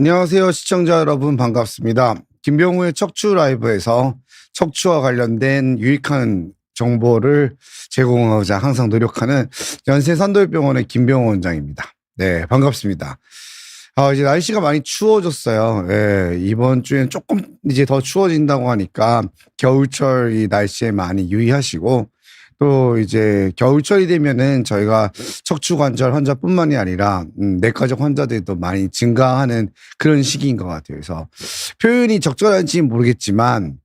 안녕하세요, 시청자 여러분. 반갑습니다. 김병우의 척추 라이브에서 척추와 관련된 유익한 정보를 제공하고자 항상 노력하는 연세산돌병원의 김병우 원장입니다. 네, 반갑습니다. 이제 날씨가 많이 추워졌어요. 예, 이번 주엔 조금 이제 더 추워진다고 하니까 겨울철 이 날씨에 많이 유의하시고, 또 이제 겨울철이 되면은 저희가 척추 관절 환자뿐만이 아니라 내과적 환자들도 많이 증가하는 그런 시기인 것 같아요. 그래서 표현이 적절한지는 모르겠지만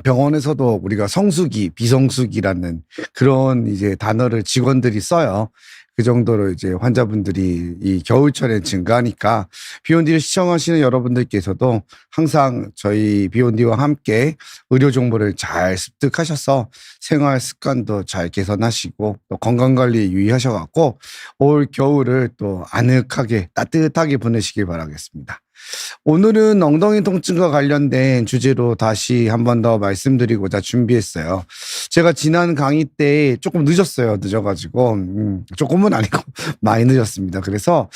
병원에서도 우리가 성수기, 비성수기라는 그런 이제 단어를 직원들이 써요. 그 정도로 이제 환자분들이 이 겨울철에 증가하니까 비욘디를 시청하시는 여러분들께서도 항상 저희 비욘디와 함께 의료 정보를 잘 습득하셔서 생활 습관도 잘 개선하시고 또 건강 관리에 유의하셔갖고 올 겨울을 또 아늑하게 따뜻하게 보내시길 바라겠습니다. 오늘은 엉덩이 통증과 관련된 주제로 다시 한 번 더 말씀드리고자 준비했어요. 제가 지난 강의 때 조금 늦었어요. 늦어가지고 조금은 아니고 많이 늦었습니다. 그래서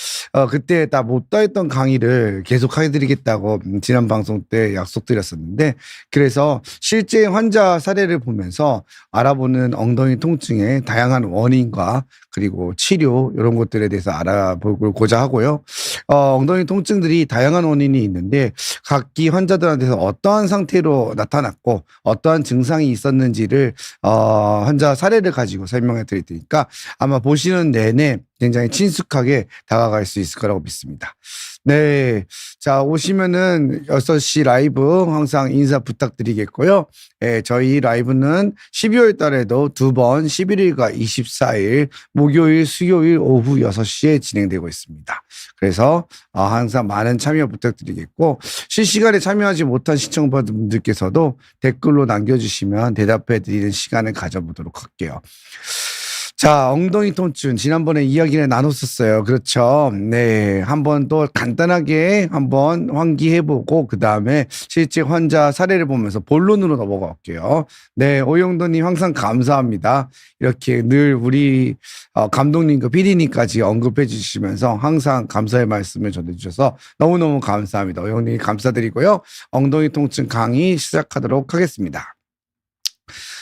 그때 다 못다 했던 강의를 계속 해드리겠다고 지난 방송 때 약속드렸었는데, 그래서 실제 환자 사례를 보면서 알아보는 엉덩이 통증의 다양한 원인과 그리고 치료 이런 것들에 대해서 알아보고자 하고요. 엉덩이 통증들이 다양한 원인이 있는데 각기 환자들한테서 어떠한 상태로 나타났고 어떠한 증상이 있었는지를 환자 사례를 가지고 설명해 드릴 테니까 아마 보시는 내내 굉장히 친숙하게 다가갈 수 있을 거라고 믿습니다. 네. 자, 오시면은 6시 라이브 항상 인사 부탁드리겠고요. 네, 저희 라이브는 12월 달에도 2번 11일과 24일 목요일, 수요일 오후 6시에 진행되고 있습니다. 그래서 항상 많은 참여 부탁드리겠고, 실시간에 참여하지 못한 시청자분들께서도 댓글로 남겨주시면 대답해 드리는 시간을 가져보도록 할게요. 자, 엉덩이 통증 지난번에 이야기를 나눴었어요. 그렇죠. 네, 한번 또 간단하게 한번 환기해보고 그 다음에 실제 환자 사례를 보면서 본론으로 넘어가 볼게요. 네, 오영도님 항상 감사합니다. 이렇게 늘 우리 감독님과 PD님까지 언급해 주시면서 항상 감사의 말씀을 전해주셔서 너무너무 감사합니다. 오영님 감사드리고요. 엉덩이 통증 강의 시작하도록 하겠습니다.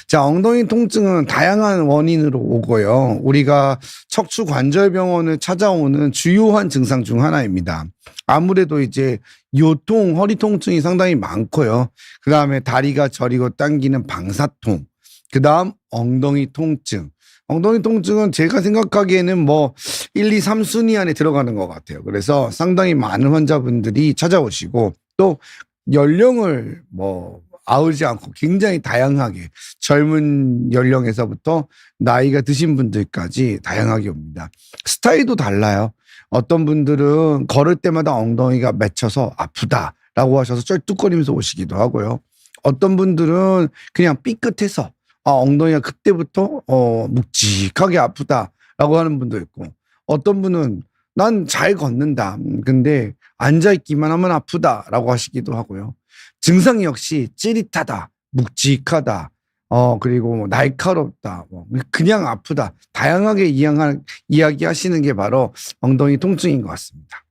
자, 엉덩이 통증은 다양한 원인으로 오고요. 우리가 척추관절병원을 찾아오는 주요한 증상 중 하나입니다. 아무래도 이제 요통, 허리 통증이 상당히 많고요. 그 다음에 다리가 저리고 당기는 방사통, 그 다음 엉덩이 통증. 엉덩이 통증은 제가 생각하기에는 뭐 1, 2, 3순위 안에 들어가는 것 같아요. 그래서 상당히 많은 환자분들이 찾아오시고 또 연령을 아우지 않고 굉장히 다양하게 젊은 연령에서부터 나이가 드신 분들까지 다양하게 옵니다. 스타일도 달라요. 어떤 분들은 걸을 때마다 엉덩이가 맺혀서 아프다라고 하셔서 쩔뚝거리면서 오시기도 하고요. 어떤 분들은 그냥 삐끗해서 엉덩이가 그때부터 묵직하게 아프다라고 하는 분도 있고, 어떤 분은 난 잘 걷는다. 근데 앉아있기만 하면 아프다라고 하시기도 하고요. 증상 역시 찌릿하다, 묵직하다, 그리고 날카롭다, 그냥 아프다. 다양하게 이야기하시는 게 바로 엉덩이 통증인 것 같습니다.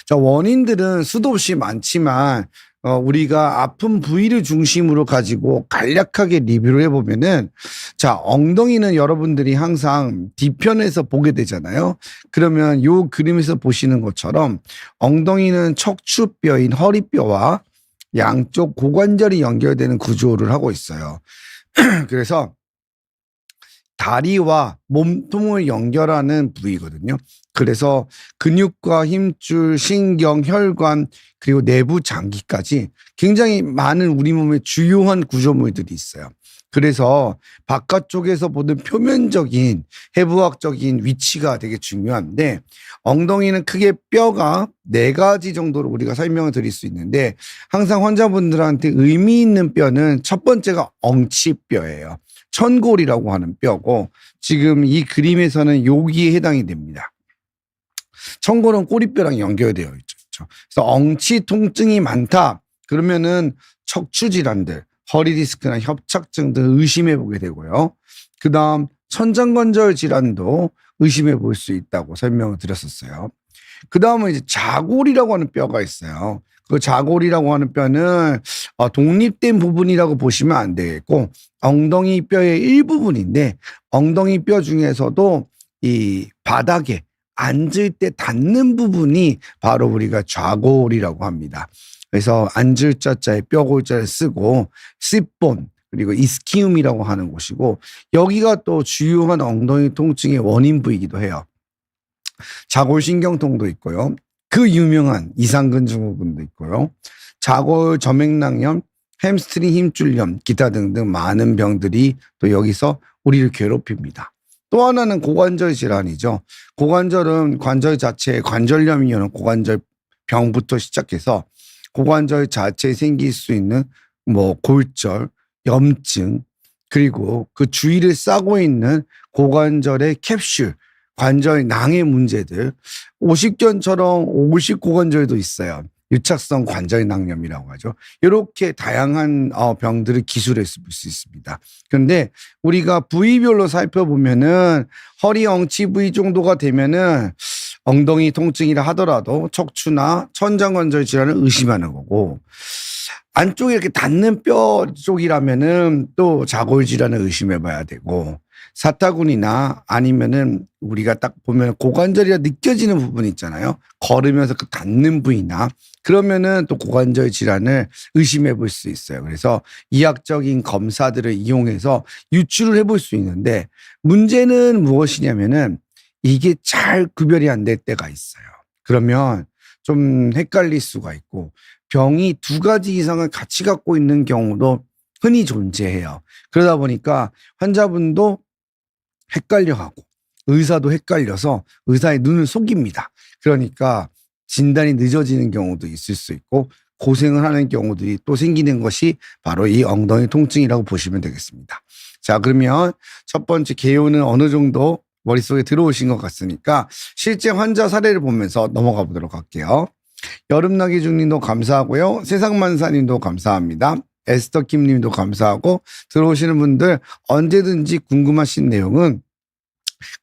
자, 원인들은 수도 없이 많지만, 우리가 아픈 부위를 중심으로 가지고 간략하게 리뷰를 해보면은, 자, 엉덩이는 여러분들이 항상 뒤편에서 보게 되잖아요. 그러면 요 그림에서 보시는 것처럼 엉덩이는 척추뼈인 허리뼈와 양쪽 고관절이 연결되는 구조를 하고 있어요. 그래서 다리와 몸통을 연결하는 부위거든요. 그래서 근육과 힘줄, 신경, 혈관, 그리고 내부 장기까지 굉장히 많은 우리 몸의 주요한 구조물들이 있어요. 그래서 바깥쪽에서 보는 표면적인 해부학적인 위치가 되게 중요한데, 엉덩이는 크게 뼈가 4가지 정도로 우리가 설명을 드릴 수 있는데, 항상 환자분들한테 의미 있는 뼈는 첫 번째가 엉치뼈예요. 천골이라고 하는 뼈고, 지금 이 그림에서는 여기에 해당이 됩니다. 천골은 꼬리뼈랑 연결되어 있죠. 그래서 엉치 통증이 많다 그러면은 척추 질환들, 허리 디스크나 협착증 등 의심해 보게 되고요. 그 다음 천장관절 질환도 의심해 볼 수 있다고 설명을 드렸었어요. 그 다음은 이제 자골이라고 하는 뼈가 있어요. 그 자골이라고 하는 뼈는 독립된 부분이라고 보시면 안 되겠고 엉덩이 뼈의 일부분인데 엉덩이 뼈 중에서도 이 바닥에 앉을 때 닿는 부분이 바로 우리가 좌골이라고 합니다. 그래서 앉을 자자에 뼈골자를 쓰고 씹본 그리고 이스키움이라고 하는 곳이고 여기가 또 주요한 엉덩이 통증의 원인 부이기도 해요. 자골신경통도 있고요. 그 유명한 이상근 증후군도 있고요. 자골 점액낭염, 햄스트링 힘줄염, 기타 등등 많은 병들이 또 여기서 우리를 괴롭힙니다. 또 하나는 고관절 질환이죠. 고관절은 관절 자체에 관절염이 오는 고관절 병부터 시작해서 고관절 자체에 생길 수 있는 뭐 골절, 염증, 그리고 그 주위를 싸고 있는 고관절의 캡슐, 관절 낭의 문제들, 오십견처럼 오십 고관절도 있어요. 유착성 관절 낭염이라고 하죠. 이렇게 다양한 병들을 기술해 볼 수 있습니다. 그런데 우리가 부위별로 살펴보면은 허리 엉치 부위 정도가 되면은 엉덩이 통증이라 하더라도 척추나 천장관절 질환을 의심하는 거고 안쪽에 이렇게 닿는 뼈 쪽이라면은 또 자골 질환을 의심해 봐야 되고 사타구니나 아니면은 우리가 딱 보면 고관절이라 느껴지는 부분 있잖아요. 걸으면서 그 닿는 부위나 그러면은 또 고관절 질환을 의심해 볼 수 있어요. 그래서 이학적인 검사들을 이용해서 유추를 해볼 수 있는데 문제는 무엇이냐면은 이게 잘 구별이 안 될 때가 있어요. 그러면 좀 헷갈릴 수가 있고 병이 두 가지 이상을 같이 갖고 있는 경우도 흔히 존재해요. 그러다 보니까 환자분도 헷갈려하고 의사도 헷갈려서 의사의 눈을 속입니다. 그러니까 진단이 늦어지는 경우도 있을 수 있고 고생을 하는 경우들이 또 생기는 것이 바로 이 엉덩이 통증이라고 보시면 되겠습니다. 자, 그러면 첫 번째 개요는 어느 정도 머릿속에 들어오신 것 같으니까 실제 환자 사례를 보면서 넘어가 보도록 할게요. 여름나기 중님도 감사하고요. 세상만사님도 감사합니다. 에스더킴님도 감사하고 들어오시는 분들 언제든지 궁금하신 내용은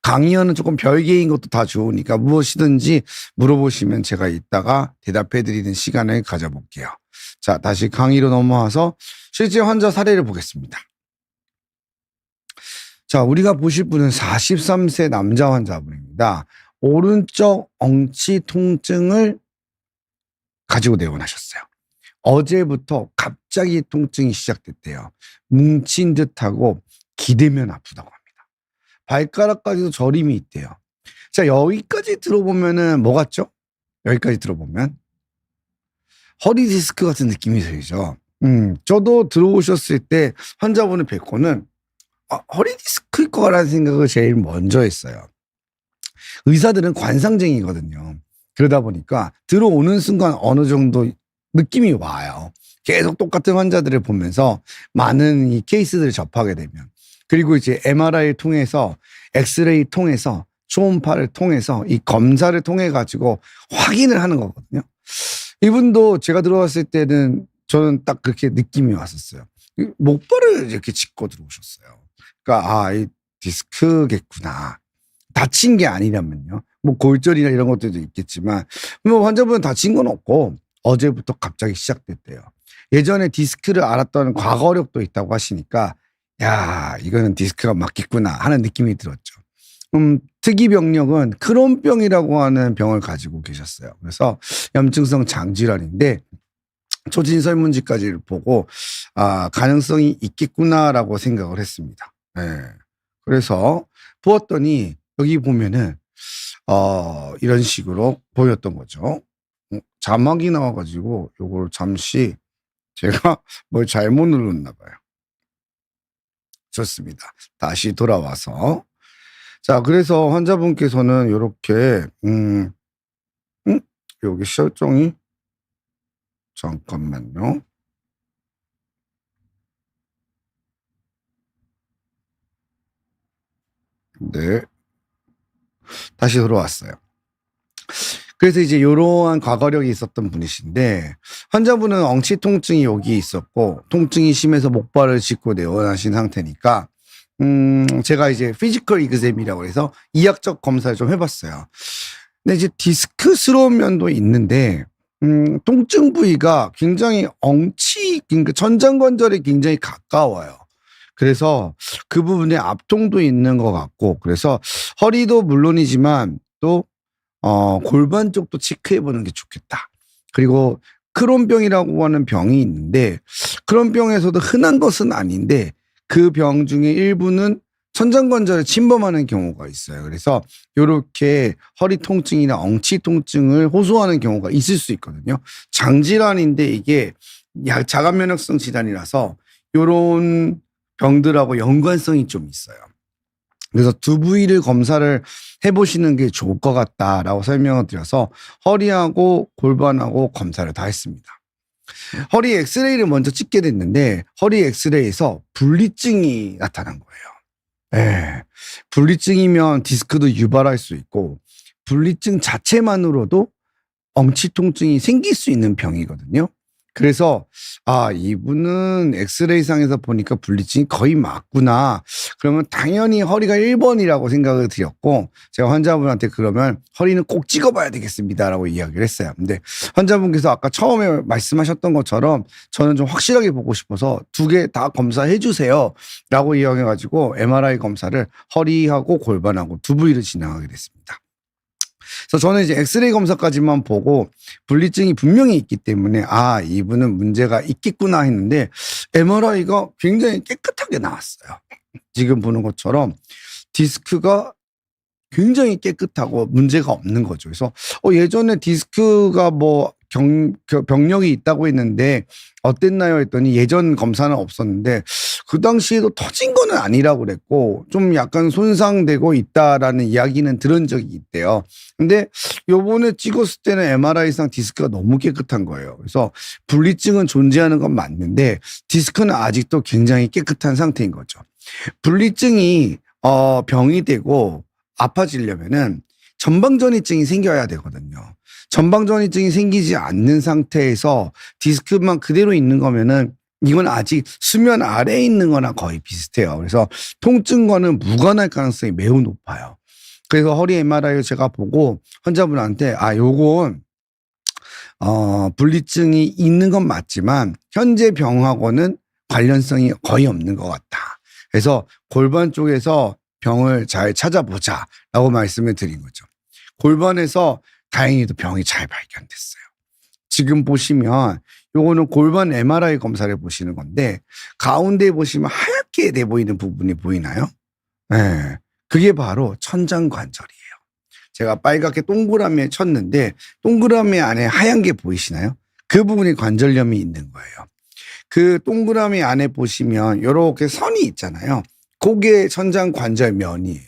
강의하는 조금 별개인 것도 다 좋으니까 무엇이든지 물어보시면 제가 이따가 대답해 드리는 시간을 가져볼게요. 자, 다시 강의로 넘어와서 실제 환자 사례를 보겠습니다. 자, 우리가 보실 분은 43세 남자 환자분입니다. 오른쪽 엉치 통증을 가지고 내원하셨어요. 어제부터 갑자기 통증이 시작됐대요. 뭉친 듯하고 기대면 아프다고 합니다. 발가락까지도 저림이 있대요. 자, 여기까지 들어보면은 뭐 같죠? 여기까지 들어보면 허리 디스크 같은 느낌이 들죠. 저도 들어오셨을 때 환자분을 뵙고는 허리 디스크일 거라는 생각을 제일 먼저 했어요. 의사들은 관상쟁이거든요. 그러다 보니까 들어오는 순간 어느 정도 느낌이 와요. 계속 똑같은 환자들을 보면서 많은 이 케이스들을 접하게 되면. 그리고 이제 MRI를 통해서 엑스레이 통해서 초음파를 통해서 이 검사를 통해 가지고 확인을 하는 거거든요. 이분도 제가 들어왔을 때는 저는 딱 그렇게 느낌이 왔었어요. 목발을 이렇게 짚고 들어오셨어요. 그러니까 이 디스크겠구나. 다친 게 아니라면요. 뭐 골절이나 이런 것들도 있겠지만 뭐 환자분은 다친 건 없고 어제부터 갑자기 시작됐대요. 예전에 디스크를 앓았던 과거력도 있다고 하시니까 야, 이거는 디스크가 맞겠구나 하는 느낌이 들었죠. 특이병력은 크론병이라고 하는 병을 가지고 계셨어요. 그래서 염증성 장질환인데 초진 설문지까지 보고 가능성이 있겠구나라고 생각을 했습니다. 네. 그래서 보았더니 여기 보면은 이런 식으로 보였던 거죠. 자막이 나와가지고 요걸 잠시 제가 뭘 잘못 눌렀나 봐요. 좋습니다. 다시 돌아와서 자, 그래서 환자분께서는 이렇게 여기 설정이 잠깐만요. 네, 다시 돌아왔어요. 그래서 이제 이러한 과거력이 있었던 분이신데 환자분은 엉치 통증이 여기 있었고 통증이 심해서 목발을 짚고 내원하신 상태니까 제가 이제 피지컬 이그잼이라고 해서 이학적 검사를 좀 해봤어요. 근데 이제 디스크스러운 면도 있는데 통증 부위가 굉장히 그러니까 천장관절에 굉장히 가까워요. 그래서 그 부분에 압통도 있는 것 같고, 그래서 허리도 물론이지만 또 골반 쪽도 체크해 보는 게 좋겠다. 그리고 크론병이라고 하는 병이 있는데, 크론병에서도 흔한 것은 아닌데 그 병 중에 일부는 천장관절을 침범하는 경우가 있어요. 그래서 요렇게 허리 통증이나 엉치 통증을 호소하는 경우가 있을 수 있거든요. 장질환인데 이게 자가 면역성 질환이라서 요런 병들하고 연관성이 좀 있어요. 그래서 두 부위를 검사를 해보시는 게 좋을 것 같다라고 설명을 드려서 허리하고 골반하고 검사를 다 했습니다. 허리 엑스레이를 먼저 찍게 됐는데 허리 엑스레이에서 분리증이 나타난 거예요. 예. 분리증이면 디스크도 유발할 수 있고, 분리증 자체만으로도 엉치 통증이 생길 수 있는 병이거든요. 그래서 이분은 엑스레이상에서 보니까 분리증이 거의 맞구나. 그러면 당연히 허리가 1번이라고 생각을 드렸고, 제가 환자분한테 그러면 허리는 꼭 찍어봐야 되겠습니다라고 이야기를 했어요. 근데 환자분께서 아까 처음에 말씀하셨던 것처럼 저는 좀 확실하게 보고 싶어서 2개 다 검사해 주세요 라고 이야기해가지고 MRI 검사를 허리하고 골반하고 두 부위를 진행하게 됐습니다. 그래서 저는 이제 엑스레이 검사까지만 보고 분리증이 분명히 있기 때문에 이분은 문제가 있겠구나 했는데 MRI가 굉장히 깨끗하게 나왔어요. 지금 보는 것처럼 디스크가 굉장히 깨끗하고 문제가 없는 거죠. 그래서 예전에 디스크가 뭐 병력이 있다고 했는데 어땠나요 했더니 예전 검사는 없었는데 그 당시에도 터진 거는 아니라고 그랬고 좀 약간 손상되고 있다라는 이야기는 들은 적이 있대요. 근데 요번에 찍었을 때는 MRI상 디스크가 너무 깨끗한 거예요. 그래서 분리증은 존재하는 건 맞는데 디스크는 아직도 굉장히 깨끗한 상태인 거죠. 분리증이 병이 되고 아파지려면은 전방전이증이 생겨야 되거든요. 전방전이증이 생기지 않는 상태에서 디스크만 그대로 있는 거면은 이건 아직 수면 아래에 있는 거나 거의 비슷해요. 그래서 통증과는 무관할 가능성이 매우 높아요. 그래서 허리 MRI를 제가 보고 환자분한테 요건 분리증이 있는 건 맞지만 현재 병하고는 관련성이 거의 없는 것 같다. 그래서 골반 쪽에서 병을 잘 찾아보자라고 말씀을 드린 거죠. 골반에서 다행히도 병이 잘 발견됐어요. 지금 보시면 요거는 골반 MRI 검사를 보시는 건데 가운데 보시면 하얗게 돼 보이는 부분이 보이나요? 네. 그게 바로 천장관절이에요. 제가 빨갛게 동그라미에 쳤는데 동그라미 안에 하얀 게 보이시나요? 그 부분이 관절염이 있는 거예요. 그 동그라미 안에 보시면 이렇게 선이 있잖아요. 그게 천장관절면이에요.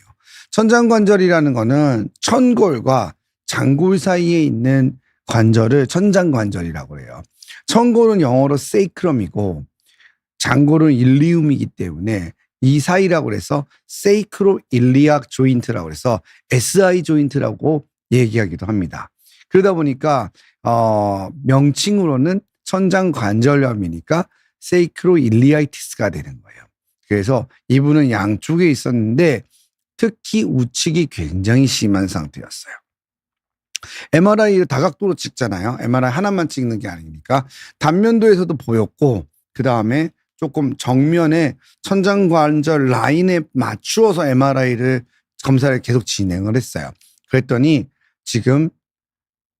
천장관절이라는 거는 천골과 장골 사이에 있는 관절을 천장관절이라고 해요. 천골은 영어로 세이크럼이고 장골은 일리움이기 때문에 이 사이라고 해서 세이크로 일리악 조인트라고 해서 SI 조인트라고 얘기하기도 합니다. 그러다 보니까 명칭으로는 천장관절염이니까 세이크로 일리아이티스가 되는 거예요. 그래서 이분은 양쪽에 있었는데 특히 우측이 굉장히 심한 상태였어요. MRI를 다각도로 찍잖아요. MRI 하나만 찍는 게 아니니까 단면도에서도 보였고 그 다음에 조금 정면에 천장관절 라인에 맞추어서 MRI를 검사를 계속 진행을 했어요. 그랬더니 지금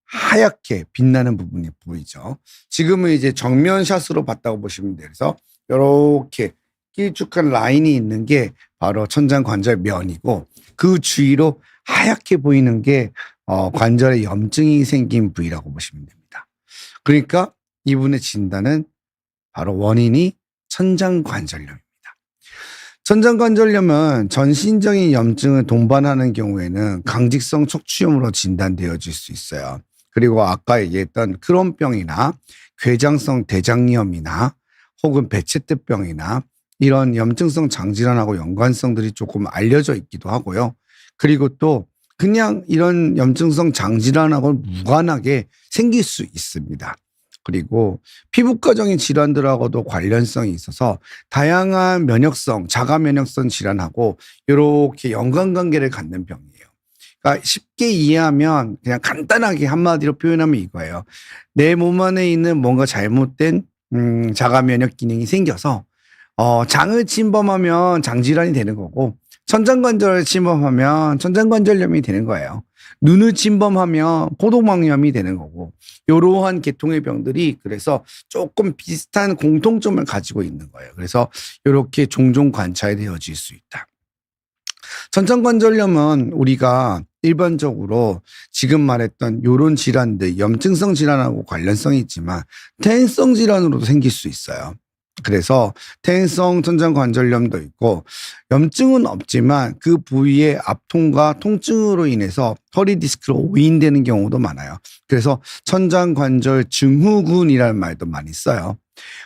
하얗게 빛나는 부분이 보이죠. 지금은 이제 정면샷으로 봤다고 보시면 돼요. 그래서 이렇게 길쭉한 라인이 있는 게 바로 천장관절면이고 그 주위로 하얗게 보이는 게 관절에 염증이 생긴 부위라고 보시면 됩니다. 그러니까 이분의 진단은 바로 원인이 천장관절염입니다. 천장관절염은 전신적인 염증을 동반하는 경우에는 강직성 척추염으로 진단되어질 수 있어요. 그리고 아까 얘기했던 크론병이나 궤장성 대장염이나 혹은 베체트병이나 이런 염증성 장질환하고 연관성들이 조금 알려져 있기도 하고요. 그리고 또 그냥 이런 염증성 장질환하고 무관하게 생길 수 있습니다. 그리고 피부과적인 질환들하고도 관련성이 있어서 다양한 면역성, 자가 면역성 질환하고 이렇게 연관관계를 갖는 병이에요. 그러니까 쉽게 이해하면 그냥 간단하게 한마디로 표현하면 이거예요. 내 몸 안에 있는 뭔가 잘못된 자가 면역 기능이 생겨서 장을 침범하면 장질환이 되는 거고, 천장관절을 침범하면 천장관절염이 되는 거예요. 눈을 침범하면 포도막염이 되는 거고, 이러한 계통의 병들이 그래서 조금 비슷한 공통점을 가지고 있는 거예요. 그래서 이렇게 종종 관찰되어질 수 있다. 천장관절염은 우리가 일반적으로 지금 말했던 요런 질환들, 염증성 질환하고 관련성이 있지만 퇴행성 질환으로도 생길 수 있어요. 그래서 퇴행성 천장관절염도 있고, 염증은 없지만 그 부위의 압통과 통증으로 인해서 허리 디스크로 오인되는 경우도 많아요. 그래서 천장관절 증후군이라는 말도 많이 써요.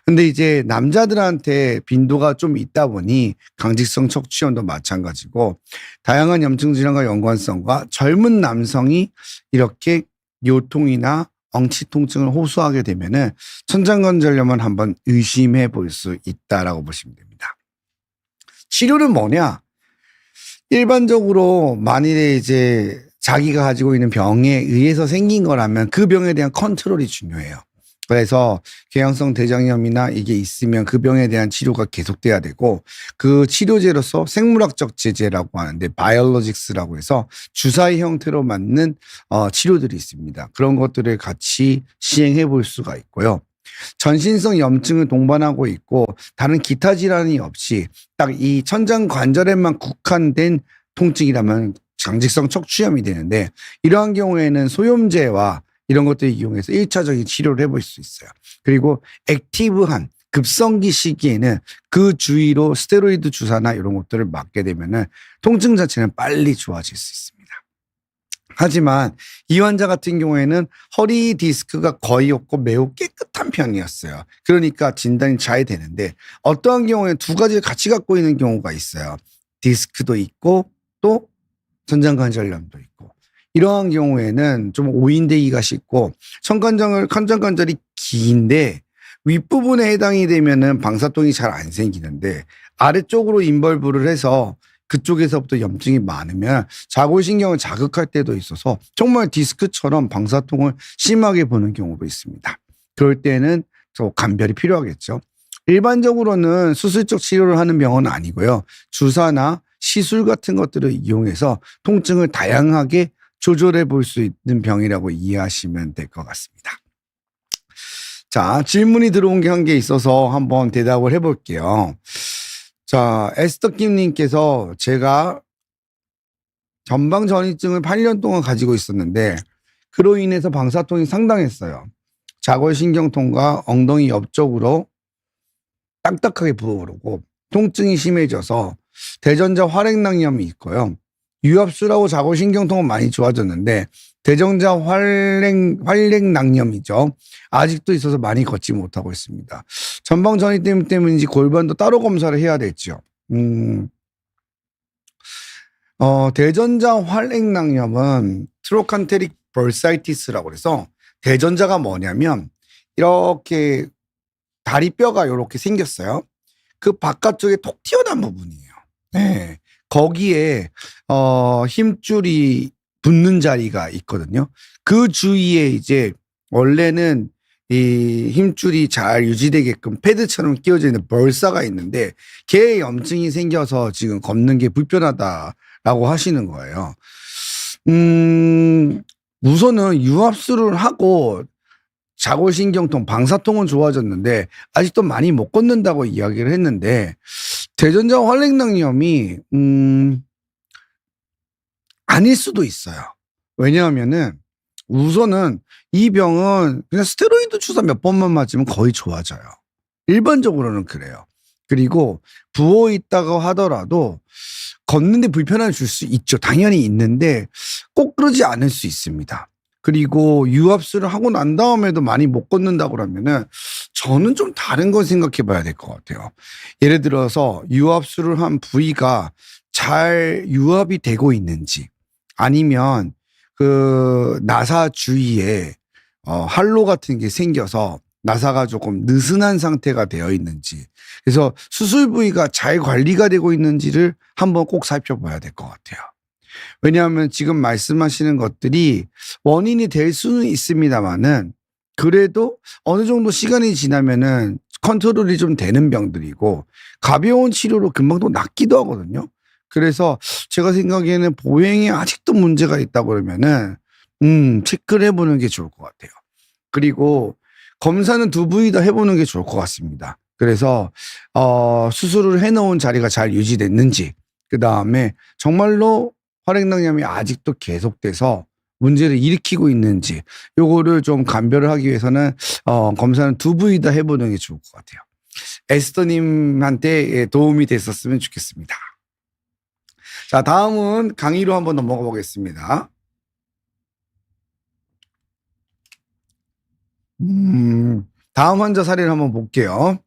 근데 이제 남자들한테 빈도가 좀 있다 보니 강직성 척추염도 마찬가지고, 다양한 염증 질환과 연관성과 젊은 남성이 이렇게 요통이나 엉치 통증을 호소하게 되면은 천장관절염은 한번 의심해 볼 수 있다라고 보시면 됩니다. 치료는 뭐냐? 일반적으로 만일에 이제 자기가 가지고 있는 병에 의해서 생긴 거라면 그 병에 대한 컨트롤이 중요해요. 그래서 궤양성 대장염이나 이게 있으면 그 병에 대한 치료가 계속돼야 되고, 그 치료제로서 생물학적 제제라고 하는데 바이올로직스라고 해서 주사의 형태로 맞는 치료들이 있습니다. 그런 것들을 같이 시행해 볼 수가 있고요. 전신성 염증을 동반하고 있고 다른 기타 질환이 없이 딱 이 천장 관절에만 국한된 통증이라면 강직성 척추염이 되는데, 이러한 경우에는 소염제와 이런 것들을 이용해서 1차적인 치료를 해볼 수 있어요. 그리고 액티브한 급성기 시기에는 그 주위로 스테로이드 주사나 이런 것들을 맞게 되면은 통증 자체는 빨리 좋아질 수 있습니다. 하지만 이 환자 같은 경우에는 허리 디스크가 거의 없고 매우 깨끗한 편이었어요. 그러니까 진단이 잘 되는데, 어떠한 경우에 두 가지를 같이 갖고 있는 경우가 있어요. 디스크도 있고 또 천장관절염도 있고. 이러한 경우에는 좀 오인되기가 쉽고, 천장관절이 긴데 윗부분에 해당이 되면은 방사통이 잘 안 생기는데, 아래쪽으로 인벌브를 해서 그쪽에서부터 염증이 많으면 자골신경을 자극할 때도 있어서 정말 디스크처럼 방사통을 심하게 보는 경우도 있습니다. 그럴 때는 저 감별이 필요하겠죠. 일반적으로는 수술적 치료를 하는 병은 아니고요. 주사나 시술 같은 것들을 이용해서 통증을 다양하게 조절해 볼 수 있는 병이라고 이해하시면 될 것 같습니다. 자, 질문이 들어온 게 한 개 있어서 한번 대답을 해볼게요. 자, 에스더킴님께서 제가 전방전이증을 8년 동안 가지고 있었는데 그로 인해서 방사통이 상당했어요. 자골신경통과 엉덩이 옆쪽으로 딱딱하게 부어오르고 통증이 심해져서 대전자 활액낭염이 있고요. 유압술하고 자골신경통은 많이 좋아졌는데 대전자 활액낭염이죠. 아직도 있어서 많이 걷지 못하고 있습니다. 전방전이증 때문인지 골반도 따로 검사를 해야 됐죠. 대전자 활액낭염은 트로칸테릭 벌사이티스라고 해서, 대전자가 뭐냐면 이렇게 다리뼈가 이렇게 생겼어요. 그 바깥쪽에 톡 튀어나온 부분이에요. 네. 거기에 힘줄이 붙는 자리가 있거든요. 그 주위에 이제 원래는 이 힘줄이 잘 유지되게끔 패드처럼 끼워져 있는 벌사가 있는데, 걔의 염증이 생겨서 지금 걷는 게 불편하다라고 하시는 거예요. 우선은 유압술을 하고 자골신경통, 방사통은 좋아졌는데 아직도 많이 못 걷는다고 이야기를 했는데, 대전자 활액낭염이 아닐 수도 있어요. 왜냐하면은 우선은 이 병은 그냥 스테로이드 주사 몇 번만 맞으면 거의 좋아져요. 일반적으로는 그래요. 그리고 부어 있다고 하더라도 걷는데 불편함을 줄 수 있죠. 당연히 있는데 꼭 그러지 않을 수 있습니다. 그리고 유압술을 하고 난 다음에도 많이 못 걷는다고 그러면은 저는 좀 다른 걸 생각해 봐야 될 것 같아요. 예를 들어서 유압술을 한 부위가 잘 유압이 되고 있는지, 아니면 그 나사 주위에 할로 같은 게 생겨서 나사가 조금 느슨한 상태가 되어 있는지, 그래서 수술 부위가 잘 관리가 되고 있는지를 한번 꼭 살펴봐야 될 것 같아요. 왜냐하면 지금 말씀하시는 것들이 원인이 될 수는 있습니다만은 그래도 어느 정도 시간이 지나면은 컨트롤이 좀 되는 병들이고 가벼운 치료로 금방 또 낫기도 하거든요. 그래서 제가 생각에는 보행에 아직도 문제가 있다 그러면은 체크를 해보는 게 좋을 것 같아요. 그리고 검사는 두 부위 다 해보는 게 좋을 것 같습니다. 그래서 수술을 해놓은 자리가 잘 유지됐는지, 그 다음에 정말로 활액낭염이 아직도 계속돼서 문제를 일으키고 있는지, 요거를 좀 감별을 하기 위해서는 검사는 두 부위 다 해보는 게 좋을 것 같아요. 에스더님한테 도움이 됐었으면 좋겠습니다. 자, 다음은 강의로 한번 넘어가 보겠습니다. 다음 환자 사례를 한번 볼게요.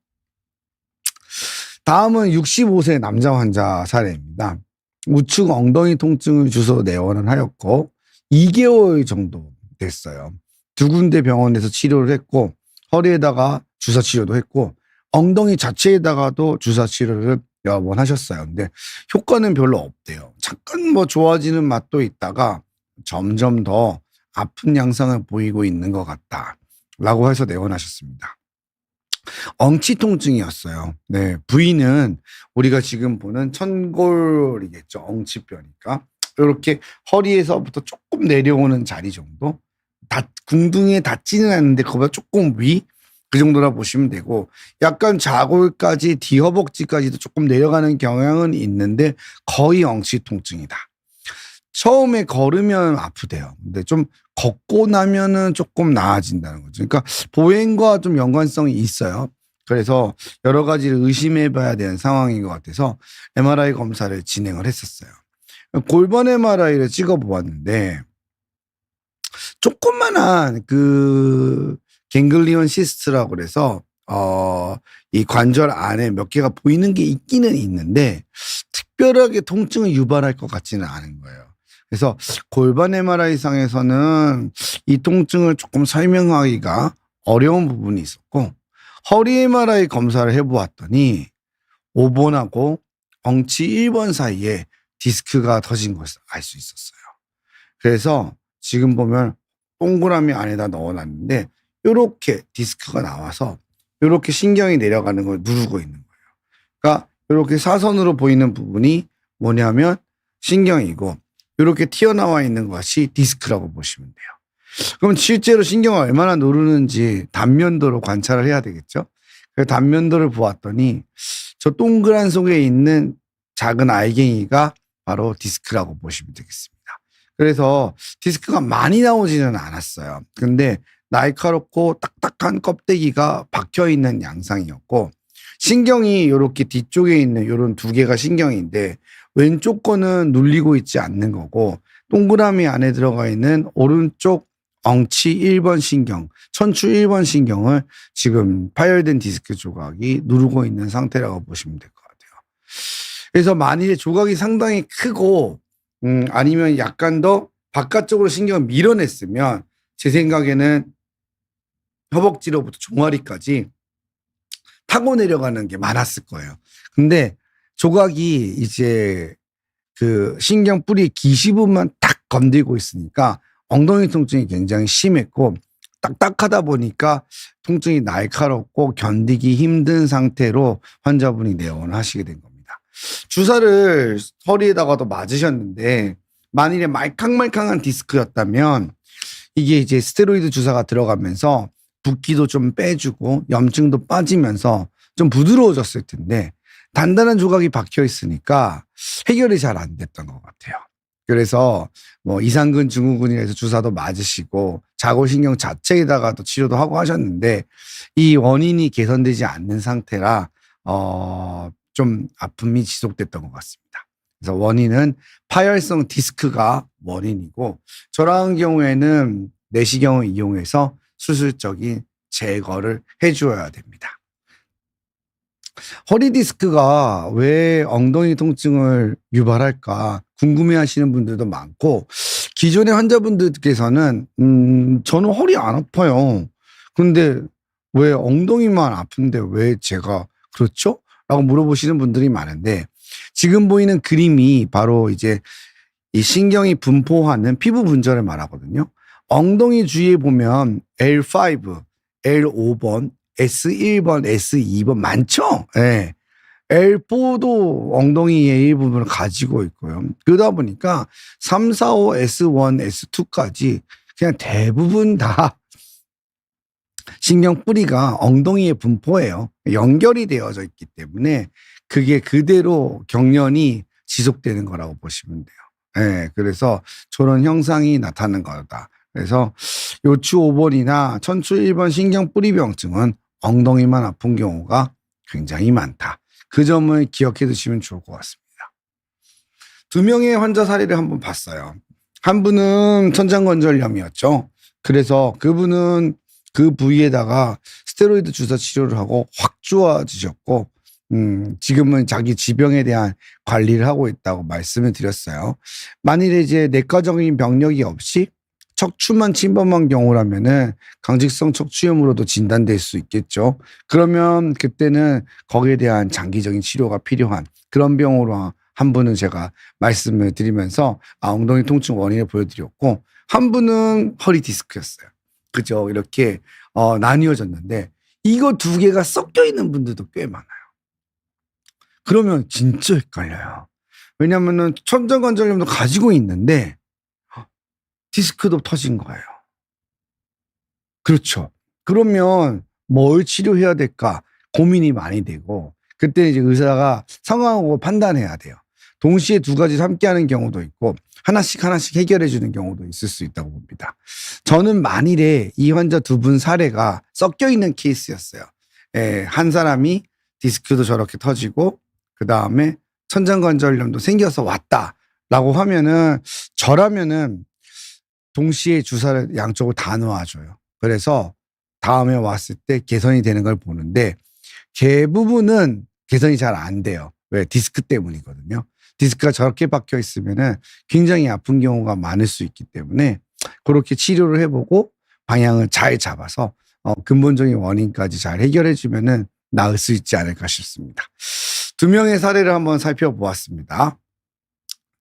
다음은 65세 남자 환자 사례입니다. 우측 엉덩이 통증을 주소 내원을 하였고 2개월 정도 됐어요. 두 군데 병원에서 치료를 했고 허리에다가 주사 치료도 했고 엉덩이 자체에다가도 주사 치료를 여러 번 하셨어요. 근데 효과는 별로 없대요. 잠깐 뭐 좋아지는 맛도 있다가 점점 더 아픈 양상을 보이고 있는 것 같다라고 해서 내원하셨습니다. 엉치 통증이었어요. 네, 부위는 우리가 지금 보는 천골이겠죠. 엉치뼈니까. 이렇게 허리에서부터 조금 내려오는 자리 정도. 궁둥이에 닿지는 않는데 그보다 조금 위? 그 정도라 보시면 되고 약간 좌골까지 뒤허벅지까지도 조금 내려가는 경향은 있는데 거의 엉치 통증이다. 처음에 걸으면 아프대요. 근데 좀 걷고 나면은 조금 나아진다는 거죠. 그러니까 보행과 좀 연관성이 있어요. 그래서 여러 가지를 의심해 봐야 되는 상황인 것 같아서 MRI 검사를 진행을 했었어요. 골반 MRI를 찍어 보았는데 조그만한 그 갱글리온 시스트라고 그래서 이 관절 안에 몇 개가 보이는 게 있기는 있는데 특별하게 통증을 유발할 것 같지는 않은 거예요. 그래서 골반 MRI 상에서는 이 통증을 조금 설명하기가 어려운 부분이 있었고 허리 MRI 검사를 해보았더니 5번하고 엉치 1번 사이에 디스크가 터진 것을 알 수 있었어요. 그래서 지금 보면 동그라미 안에다 넣어놨는데 이렇게 디스크가 나와서 이렇게 신경이 내려가는 걸 누르고 있는 거예요. 그러니까 이렇게 사선으로 보이는 부분이 뭐냐면 신경이고 이렇게 튀어나와 있는 것이 디스크라고 보시면 돼요. 그럼 실제로 신경을 얼마나 누르는지 단면도로 관찰을 해야 되겠죠. 그 단면도를 보았더니 저 동그란 속에 있는 작은 알갱이가 바로 디스크라고 보시면 되겠습니다. 그래서 디스크가 많이 나오지는 않았어요. 근데 날카롭고 딱딱한 껍데기가 박혀 있는 양상이었고 신경이 이렇게 뒤쪽에 있는 이런 두 개가 신경인데 왼쪽 거는 눌리고 있지 않는 거고 동그라미 안에 들어가 있는 오른쪽 엉치 1번 신경, 천추 1번 신경을 지금 파열된 디스크 조각이 누르고 있는 상태라고 보시면 될 것 같아요. 그래서 만일에 조각이 상당히 크고 아니면 약간 더 바깥쪽으로 신경을 밀어냈으면 제 생각에는 허벅지로부터 종아리까지 타고 내려가는 게 많았을 거예요. 근데 조각이 이제 그 신경 뿌리 기시부만 딱 건들고 있으니까 엉덩이 통증이 굉장히 심했고 딱딱하다 보니까 통증이 날카롭고 견디기 힘든 상태로 환자분이 내원을 하시게 된 겁니다. 주사를 허리에다가도 맞으셨는데 만일에 말캉말캉한 디스크였다면 이게 이제 스테로이드 주사가 들어가면서 붓기도 좀 빼주고 염증도 빠지면서 좀 부드러워졌을 텐데 단단한 조각이 박혀 있으니까 해결이 잘 안 됐던 것 같아요. 그래서 뭐 이상근 증후군이라서 주사도 맞으시고 자골신경 자체에다가도 치료도 하고 하셨는데 이 원인이 개선되지 않는 상태라 좀 아픔이 지속됐던 것 같습니다. 그래서 원인은 파열성 디스크가 원인이고 저런 경우에는 내시경을 이용해서 수술적인 제거를 해주어야 됩니다. 허리 디스크가 왜 엉덩이 통증을 유발할까 궁금해하시는 분들도 많고 기존의 환자분들께서는 저는 허리 안 아파요. 근데 왜 엉덩이만 아픈데 왜 제가 그렇죠? 라고 물어보시는 분들이 많은데 지금 보이는 그림이 바로 이제 이 신경이 분포하는 피부 분절을 말하거든요. 엉덩이 주위에 보면 L5, L5번, S1번, S2번 많죠? 예. L4도 엉덩이의 일부분을 가지고 있고요. 그러다 보니까 3, 4, 5, S1, S2까지 그냥 대부분 다 신경 뿌리가 엉덩이에 분포해요. 연결이 되어져 있기 때문에 그게 그대로 경련이 지속되는 거라고 보시면 돼요. 예, 그래서 저런 형상이 나타나는 거다. 그래서 요추 5번이나 천추 1번 신경 뿌리병증은 엉덩이만 아픈 경우가 굉장히 많다. 그 점을 기억해 두시면 좋을 것 같습니다. 2명의 환자 사례를 한번 봤어요. 한 분은 천장관절염이었죠. 그래서 그분은 그 부위에다가 스테로이드 주사 치료를 하고 확 좋아지셨고, 지금은 자기 지병에 대한 관리를 하고 있다고 말씀을 드렸어요. 만일에 이제 내과적인 병력이 없이 척추만 침범한 경우라면은 강직성 척추염으로도 진단될 수 있겠죠. 그러면 그때는 거기에 대한 장기적인 치료가 필요한 그런 병으로 한 분은 제가 말씀을 드리면서 엉덩이 통증 원인을 보여드렸고, 한 분은 허리 디스크였어요. 그죠? 이렇게 나뉘어졌는데 이거 두 개가 섞여 있는 분들도 꽤 많아요. 그러면 진짜 헷갈려요. 왜냐면은 천장관절염도 가지고 있는데 디스크도 터진 거예요. 그렇죠. 그러면 뭘 치료해야 될까 고민이 많이 되고, 그때 이제 의사가 상황하고 판단해야 돼요. 동시에 두 가지 함께 하는 경우도 있고 하나씩 해결해 주는 경우도 있을 수 있다고 봅니다. 저는 만일에 이 환자 두 분 사례가 섞여 있는 케이스였어요. 한 사람이 디스크도 저렇게 터지고 그다음에 천장관절염도 생겨서 왔다라고 하면은, 저라면은 동시에 주사를 양쪽을 다 놓아줘요. 그래서 다음에 왔을 때 개선이 되는 걸 보는데 대부분은 개선이 잘 안 돼요. 왜? 디스크 때문이거든요. 디스크가 저렇게 박혀 있으면은 굉장히 아픈 경우가 많을 수 있기 때문에 그렇게 치료를 해보고 방향을 잘 잡아서 근본적인 원인까지 잘 해결해 주면은 나을 수 있지 않을까 싶습니다. 2명의 사례를 한번 살펴보았습니다.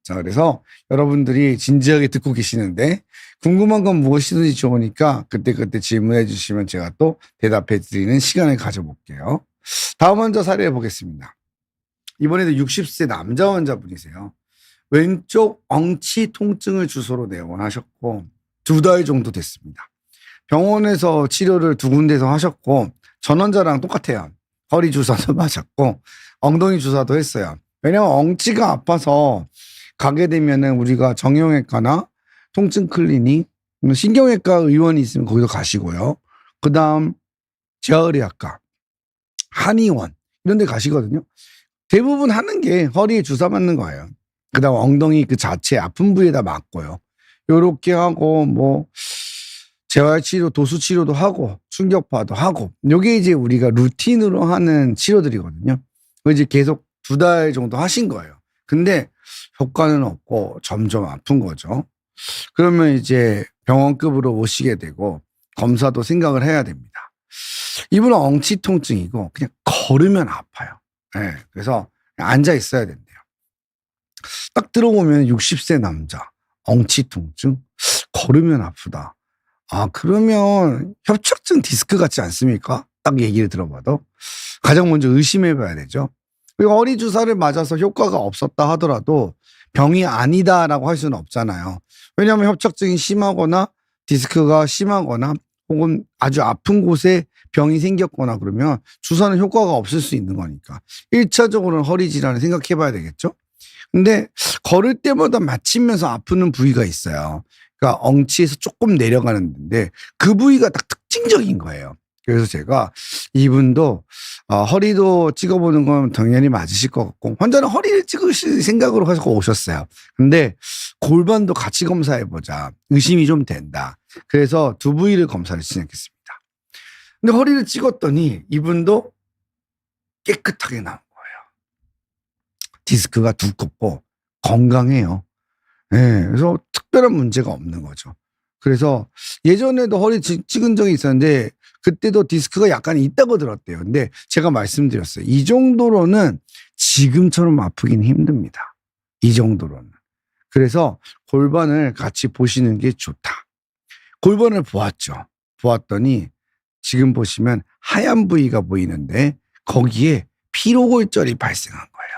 자, 그래서 여러분들이 진지하게 듣고 계시는데 궁금한 건 무엇이든지 좋으니까 그때 질문해 주시면 제가 또 대답해 드리는 시간을 가져볼게요. 다음 환자 사례 보겠습니다. 이번에도 60세 남자 환자분이세요. 왼쪽 엉치 통증을 주소로 내원하셨고 2달 정도 됐습니다. 병원에서 치료를 2군데서 하셨고 전 환자랑 똑같아요. 허리 주사도 맞았고 엉덩이 주사도 했어요. 왜냐하면 엉치가 아파서 가게 되면은 우리가 정형외과나 통증 클리닉, 신경외과 의원이 있으면 거기도 가시고요. 그 다음 재활의학과, 한의원 이런 데 가시거든요. 대부분 하는 게 허리에 주사 맞는 거예요. 그 다음 엉덩이 그 자체 아픈 부위에다 맞고요. 요렇게 하고 뭐 재활치료, 도수치료도 하고 충격파도 하고, 요게 이제 우리가 루틴으로 하는 치료들이거든요. 이제 계속 2달 정도 하신 거예요. 근데 효과는 없고 점점 아픈 거죠. 그러면 이제 병원급으로 오시게 되고 검사도 생각을 해야 됩니다. 이분은 엉치 통증이고 그냥 걸으면 아파요. 네, 그래서 앉아 있어야 된대요. 딱 들어보면 60세 남자, 엉치 통증, 걸으면 아프다. 아, 그러면 협착증 디스크 같지 않습니까? 딱 얘기를 들어봐도 가장 먼저 의심해 봐야 되죠. 그리고 허리 주사를 맞아서 효과가 없었다 하더라도 병이 아니다라고 할 수는 없잖아요. 왜냐하면 협착증이 심하거나 디스크가 심하거나 혹은 아주 아픈 곳에 병이 생겼거나 그러면 주사는 효과가 없을 수 있는 거니까 1차적으로는 허리 질환을 생각해 봐야 되겠죠. 근데 걸을 때마다 맞추면서 아프는 부위가 있어요. 그러니까 엉치에서 조금 내려가는 데인데 그 부위가 딱 특징적인 거예요. 그래서 제가 이분도 허리도 찍어보는 건 당연히 맞으실 것 같고, 환자는 허리를 찍으실 생각으로 해서 오셨어요. 근데 골반도 같이 검사해보자. 의심이 좀 된다. 그래서 두 부위를 검사를 진행했습니다. 근데 허리를 찍었더니 이분도 깨끗하게 나온 거예요. 디스크가 두껍고 건강해요. 네, 그래서 특별한 문제가 없는 거죠. 그래서 예전에도 허리 찍은 적이 있었는데 그때도 디스크가 약간 있다고 들었대요. 근데 제가 말씀드렸어요. 이 정도로는 지금처럼 아프긴 힘듭니다. 이 정도로는. 그래서 골반을 같이 보시는 게 좋다. 골반을 보았죠. 보았더니 지금 보시면 하얀 부위가 보이는데 거기에 피로골절이 발생한 거예요.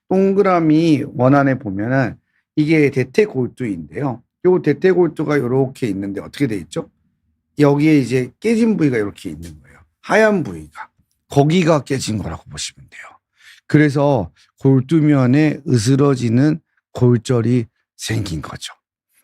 동그라미 원안에 보면은 이게 대퇴골두인데요. 요 대퇴골두가 이렇게 있는데 어떻게 돼 있죠? 여기에 이제 깨진 부위가 이렇게 있는 거예요. 하얀 부위가. 거기가 깨진 거라고 보시면 돼요. 그래서 골두면에 으스러지는 골절이 생긴 거죠.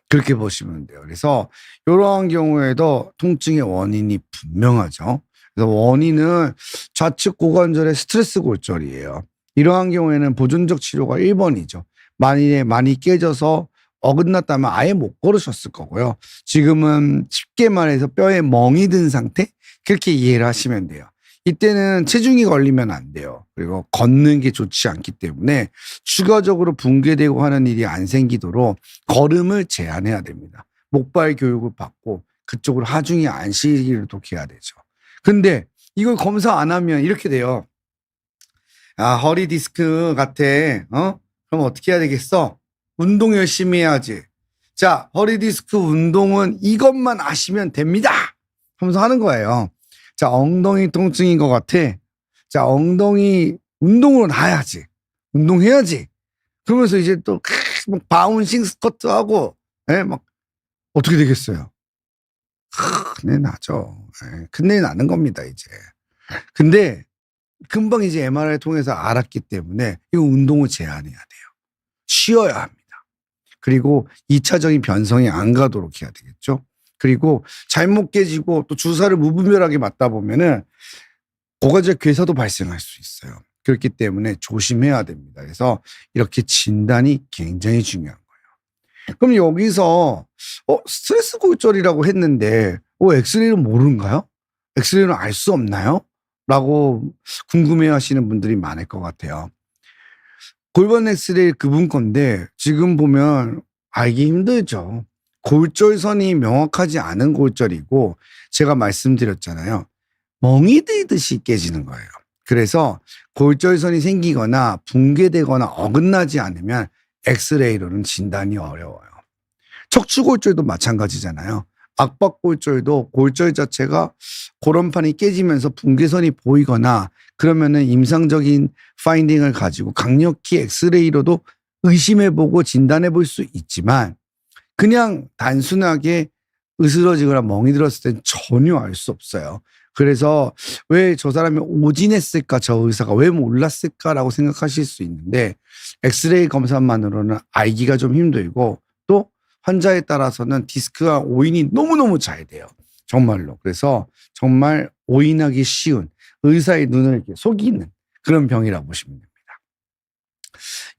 그렇게 보시면 돼요. 그래서 이러한 경우에도 통증의 원인이 분명하죠. 그래서 원인은 좌측 고관절의 스트레스 골절이에요. 이러한 경우에는 보존적 치료가 1번이죠. 만일에 많이 깨져서 어긋났다면 아예 못 걸으셨을 거고요. 지금은 쉽게 말해서 뼈에 멍이 든 상태? 그렇게 이해를 하시면 돼요. 이때는 체중이 걸리면 안 돼요. 그리고 걷는 게 좋지 않기 때문에 추가적으로 붕괴되고 하는 일이 안 생기도록 걸음을 제한해야 됩니다. 목발 교육을 받고 그쪽으로 하중이 안 실리도록 해야 되죠. 근데 이걸 검사 안 하면 이렇게 돼요. 아, 허리 디스크 같아. 그럼 어떻게 해야 되겠어? 운동 열심히 해야지. 자, 허리 디스크 운동은 이것만 아시면 됩니다. 하면서 하는 거예요. 자, 엉덩이 통증인 것 같아. 자, 엉덩이 운동으로 놔야지. 운동해야지. 그러면서 이제 또 바운싱 스쿼트 하고, 막 어떻게 되겠어요? 큰일 나죠. 큰일 나는 겁니다, 이제. 근데 금방 이제 MRI 통해서 알았기 때문에 이거 운동을 제한해야 돼요. 쉬어야 합니다. 그리고 2차적인 변성이 안 가도록 해야 되겠죠. 그리고 잘못 깨지고 또 주사를 무분별하게 맞다 보면은 고관절 괴사도 발생할 수 있어요. 그렇기 때문에 조심해야 됩니다. 그래서 이렇게 진단이 굉장히 중요한 거예요. 그럼 여기서 스트레스 골절이라고 했는데 엑스레이는 모르는가요? 엑스레이는 알 수 없나요? 라고 궁금해하시는 분들이 많을 것 같아요. 골반 엑스레이 그분 건데 지금 보면 알기 힘들죠. 골절선이 명확하지 않은 골절이고 제가 말씀드렸잖아요. 멍이 들듯이 깨지는 거예요. 그래서 골절선이 생기거나 붕괴되거나 어긋나지 않으면 엑스레이로는 진단이 어려워요. 척추골절도 마찬가지잖아요. 악박골절도 골절 자체가 골원판이 깨지면서 붕괴선이 보이거나 그러면은 임상적인 파인딩을 가지고 강력히 엑스레이로도 의심해보고 진단해볼 수 있지만 그냥 단순하게 으스러지거나 멍이 들었을 땐 전혀 알 수 없어요. 그래서 왜 저 사람이 오진했을까, 저 의사가 왜 몰랐을까라고 생각하실 수 있는데 엑스레이 검사만으로는 알기가 좀 힘들고 또 환자에 따라서는 디스크가 오인이 너무너무 잘 돼요. 정말로. 그래서 정말 오인하기 쉬운 의사의 눈을 이렇게 속이는 그런 병이라고 보시면 됩니다.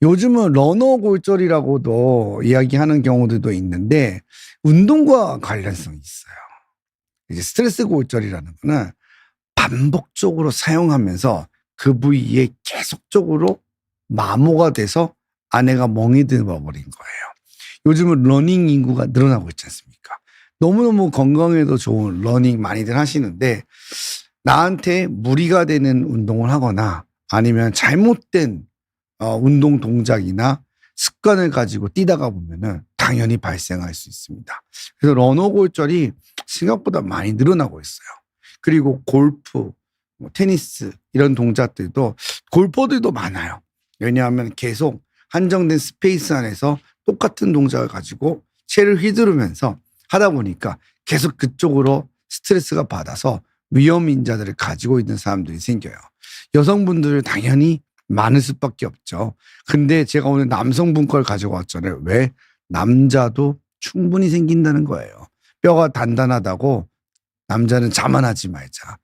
요즘은 러너 골절이라고도 이야기하는 경우들도 있는데 운동과 관련성이 있어요. 이제 스트레스 골절이라는 거는 반복적으로 사용하면서 그 부위에 계속적으로 마모가 돼서 안에가 멍이 들어버린 거예요. 요즘은 러닝 인구가 늘어나고 있지 않습니까? 너무너무 건강에도 좋은 러닝 많이들 하시는데 나한테 무리가 되는 운동을 하거나 아니면 잘못된 운동 동작이나 습관을 가지고 뛰다가 보면은 당연히 발생할 수 있습니다. 그래서 러너 골절이 생각보다 많이 늘어나고 있어요. 그리고 골프, 테니스 이런 동작들도 골퍼들도 많아요. 왜냐하면 계속 한정된 스페이스 안에서 똑같은 동작을 가지고 채를 휘두르면서 하다 보니까 계속 그쪽으로 스트레스가 받아서 위험 인자들을 가지고 있는 사람들이 생겨요. 여성분들은 당연히 많을 수밖에 없죠. 근데 제가 오늘 남성분 걸 가지고 왔잖아요. 왜? 남자도 충분히 생긴다는 거예요. 뼈가 단단하다고 남자는 자만하지 말자.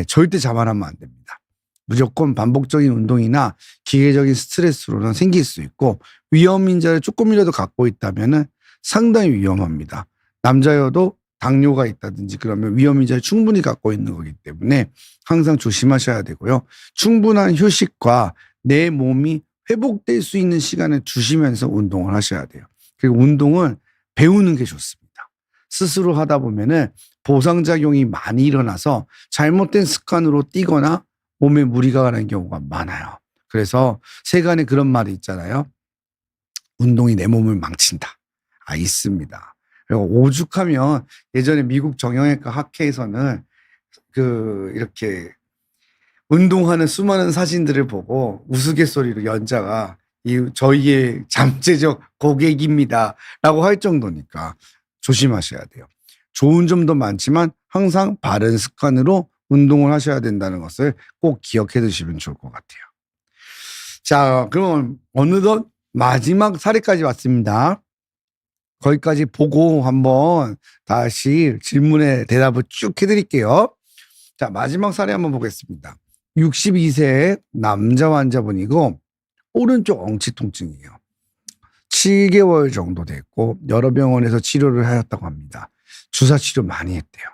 절대 자만하면 안 됩니다. 무조건 반복적인 운동이나 기계적인 스트레스로는 생길 수 있고 위험 인자를 조금이라도 갖고 있다면 상당히 위험합니다. 남자여도 당뇨가 있다든지 그러면 위험 인자를 충분히 갖고 있는 거기 때문에 항상 조심하셔야 되고요. 충분한 휴식과 내 몸이 회복될 수 있는 시간을 주시면서 운동을 하셔야 돼요. 그리고 운동은 배우는 게 좋습니다. 스스로 하다 보면은 보상작용이 많이 일어나서 잘못된 습관으로 뛰거나 몸에 무리가 가는 경우가 많아요. 그래서 세간에 그런 말이 있잖아요. 운동이 내 몸을 망친다. 있습니다. 그리고 오죽하면 예전에 미국 정형외과 학회에서는 이렇게 운동하는 수많은 사진들을 보고 우스갯소리로 연자가 저희의 잠재적 고객입니다. 라고 할 정도니까 조심하셔야 돼요. 좋은 점도 많지만 항상 바른 습관으로 운동을 하셔야 된다는 것을 꼭 기억해 두시면 좋을 것 같아요. 자, 그럼 어느덧 마지막 사례까지 왔습니다. 거기까지 보고 한번 다시 질문에 대답을 쭉 해드릴게요. 자, 마지막 사례 한번 보겠습니다. 62세 남자 환자분이고 오른쪽 엉치 통증이에요. 7개월 정도 됐고 여러 병원에서 치료를 하였다고 합니다. 주사 치료 많이 했대요.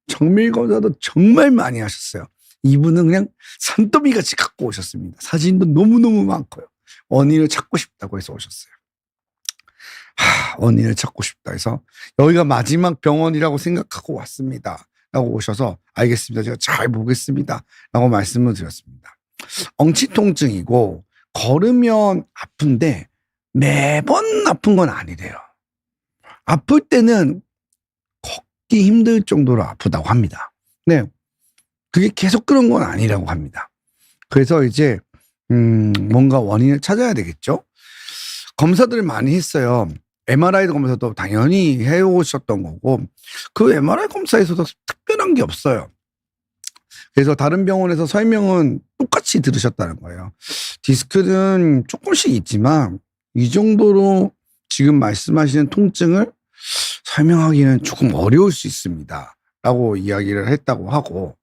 정밀 검사도 정말 많이 하셨어요. 이분은 그냥 산더미같이 갖고 오셨습니다. 사진도 너무너무 많고요. 원인을 찾고 싶다고 해서 오셨어요. 원인을 찾고 싶다 해서 여기가 마지막 병원이라고 생각하고 왔습니다. 라고 오셔서 알겠습니다. 제가 잘 보겠습니다. 라고 말씀을 드렸습니다. 엉치 통증이고 걸으면 아픈데 매번 아픈 건 아니래요. 아플 때는 걷기 힘들 정도로 아프다고 합니다. 네, 그게 계속 그런 건 아니라고 합니다. 그래서 이제 뭔가 원인을 찾아야 되겠죠. 검사들을 많이 했어요. MRI 검사도 당연히 해오셨던 거고 그 MRI 검사에서도 특별한 게 없어요. 그래서 다른 병원에서 설명은 똑같이 들으셨다는 거예요. 디스크는 조금씩 있지만 이 정도로 지금 말씀하시는 통증을 설명하기는 조금 어려울 수 있습니다. 라고 이야기를 했다고 하고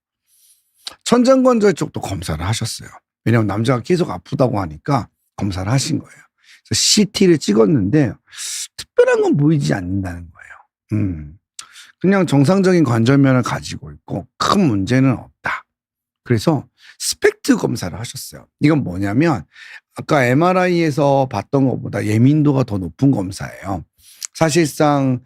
천장관절 쪽도 검사를 하셨어요. 왜냐하면 남자가 계속 아프다고 하니까 검사를 하신 거예요. 그래서 CT를 찍었는데 특별한 건 보이지 않는다는 거예요. 그냥 정상적인 관절면을 가지고 있고 큰 문제는 없다. 그래서 스펙트 검사를 하셨어요. 이건 뭐냐면 아까 MRI에서 봤던 것보다 예민도가 더 높은 검사예요. 사실상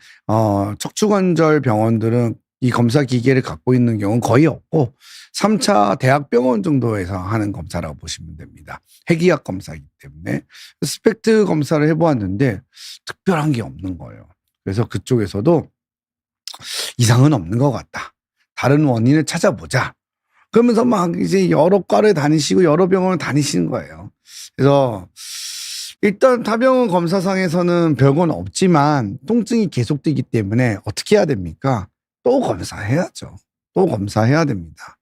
척추관절 병원들은 이 검사 기계를 갖고 있는 경우는 거의 없고 3차 대학병원 정도에서 하는 검사라고 보시면 됩니다. 핵의학 검사이기 때문에 스펙트 검사를 해보았는데 특별한 게 없는 거예요. 그래서 그쪽에서도 이상은 없는 것 같다. 다른 원인을 찾아보자. 그러면서 막 이제 여러 과를 다니시고 여러 병원을 다니시는 거예요. 그래서 일단 타병원 검사상에서는 별건 없지만 통증이 계속되기 때문에 어떻게 해야 됩니까? 또 검사해야죠. 또 검사해야 됩니다.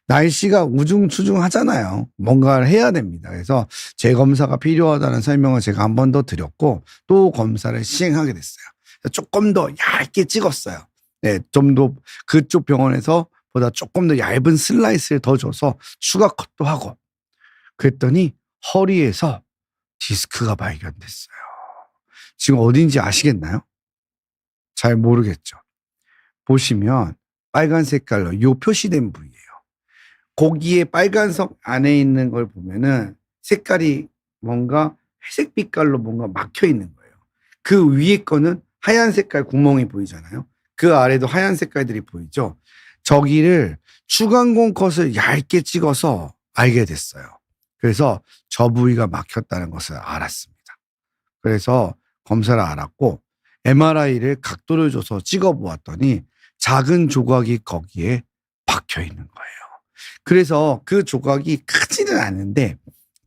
날씨가 우중추중 하잖아요. 뭔가를 해야 됩니다. 그래서 재검사가 필요하다는 설명을 제가 한 번 더 드렸고 또 검사를 시행하게 됐어요. 조금 더 얇게 찍었어요. 네, 좀 더 그쪽 병원에서 보다 조금 더 얇은 슬라이스를 더 줘서 추가 컷도 하고 그랬더니 허리에서 디스크가 발견됐어요. 지금 어딘지 아시겠나요? 잘 모르겠죠. 보시면 빨간 색깔로 요 표시된 부위예요. 거기에 빨간석 안에 있는 걸 보면은 색깔이 뭔가 회색 빛깔로 뭔가 막혀 있는 거예요. 그 위에 거는 하얀 색깔 구멍이 보이잖아요. 그 아래도 하얀 색깔들이 보이죠. 저기를 추간공 컷을 얇게 찍어서 알게 됐어요. 그래서 저 부위가 막혔다는 것을 알았습니다. 그래서 검사를 알았고 MRI를 각도를 줘서 찍어보았더니 작은 조각이 거기에 박혀 있는 거예요. 그래서 그 조각이 크지는 않은데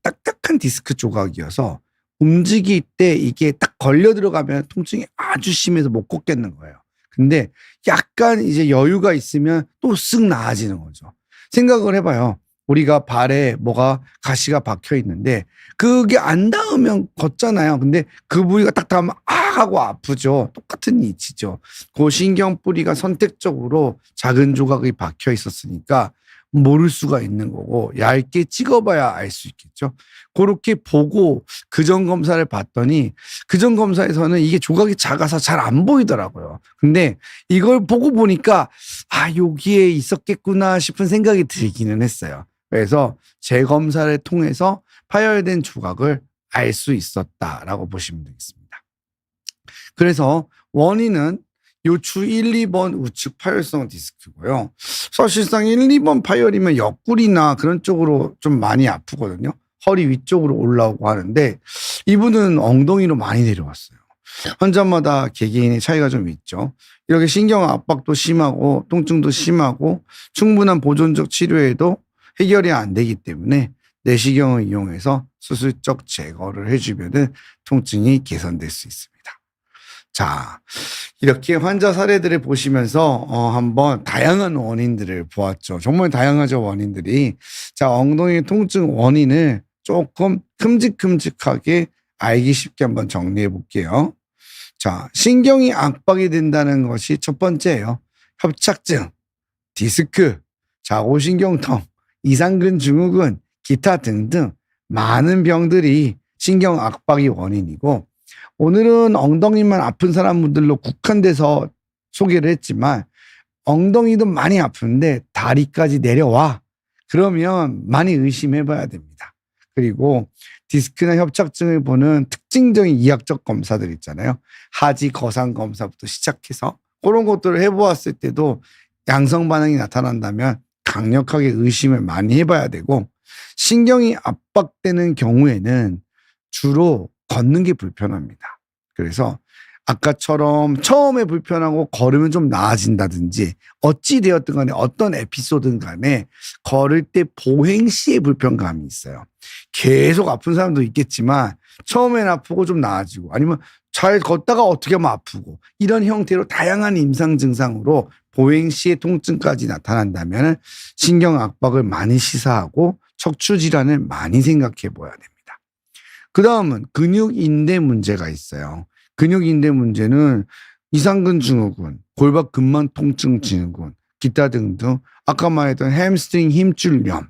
딱딱한 디스크 조각이어서 움직일 때 이게 딱 걸려 들어가면 통증이 아주 심해서 못 걷겠는 거예요. 근데 약간 이제 여유가 있으면 또 쓱 나아지는 거죠. 생각을 해봐요. 우리가 발에 뭐가 가시가 박혀 있는데 그게 안 닿으면 걷잖아요. 근데 그 부위가 딱 닿으면 하고 아프죠. 똑같은 이치죠. 그 신경 뿌리가 선택적으로 작은 조각이 박혀 있었으니까 모를 수가 있는 거고 얇게 찍어봐야 알 수 있겠죠. 그렇게 보고 그전 검사를 봤더니 그전 검사에서는 이게 조각이 작아서 잘 안 보이더라고요. 근데 이걸 보고 보니까 여기에 있었겠구나 싶은 생각이 들기는 했어요. 그래서 재검사를 통해서 파열된 조각을 알 수 있었다라고 보시면 되겠습니다. 그래서 원인은 요추 1, 2번 우측 파열성 디스크고요. 사실상 1, 2번 파열이면 옆구리나 그런 쪽으로 좀 많이 아프거든요. 허리 위쪽으로 올라오고 하는데 이분은 엉덩이로 많이 내려왔어요. 환자마다 개개인의 차이가 좀 있죠. 이렇게 신경 압박도 심하고 통증도 심하고 충분한 보존적 치료에도 해결이 안 되기 때문에 내시경을 이용해서 수술적 제거를 해주면 통증이 개선될 수 있습니다. 자, 이렇게 환자 사례들을 보시면서 한번 다양한 원인들을 보았죠. 정말 다양하죠, 원인들이. 자, 엉덩이 통증 원인을 조금 큼직큼직하게 알기 쉽게 한번 정리해 볼게요. 자, 신경이 압박이 된다는 것이 첫 번째예요. 협착증, 디스크, 자골신경통, 이상근 증후군, 기타 등등 많은 병들이 신경 압박이 원인이고, 오늘은 엉덩이만 아픈 사람들로 국한돼서 소개를 했지만 엉덩이도 많이 아픈데 다리까지 내려와. 그러면 많이 의심해 봐야 됩니다. 그리고 디스크나 협착증을 보는 특징적인 이학적 검사들 있잖아요. 하지 거상 검사부터 시작해서 그런 것들을 해보았을 때도 양성 반응이 나타난다면 강력하게 의심을 많이 해봐야 되고, 신경이 압박되는 경우에는 주로 걷는 게 불편합니다. 그래서 아까처럼 처음에 불편하고 걸으면 좀 나아진다든지 어찌 되었든 간에 어떤 에피소드든 간에 걸을 때 보행 시에 불편감이 있어요. 계속 아픈 사람도 있겠지만 처음엔 아프고 좀 나아지고, 아니면 잘 걷다가 어떻게 하면 아프고, 이런 형태로 다양한 임상 증상으로 보행 시에 통증까지 나타난다면 신경 압박을 많이 시사하고 척추 질환을 많이 생각해 봐야 됩니다. 그 다음은 근육인대 문제가 있어요. 근육인대 문제는 이상근 증후군, 골반 근만 통증 증후군, 기타 등등 아까 말했던 햄스트링 힘줄염,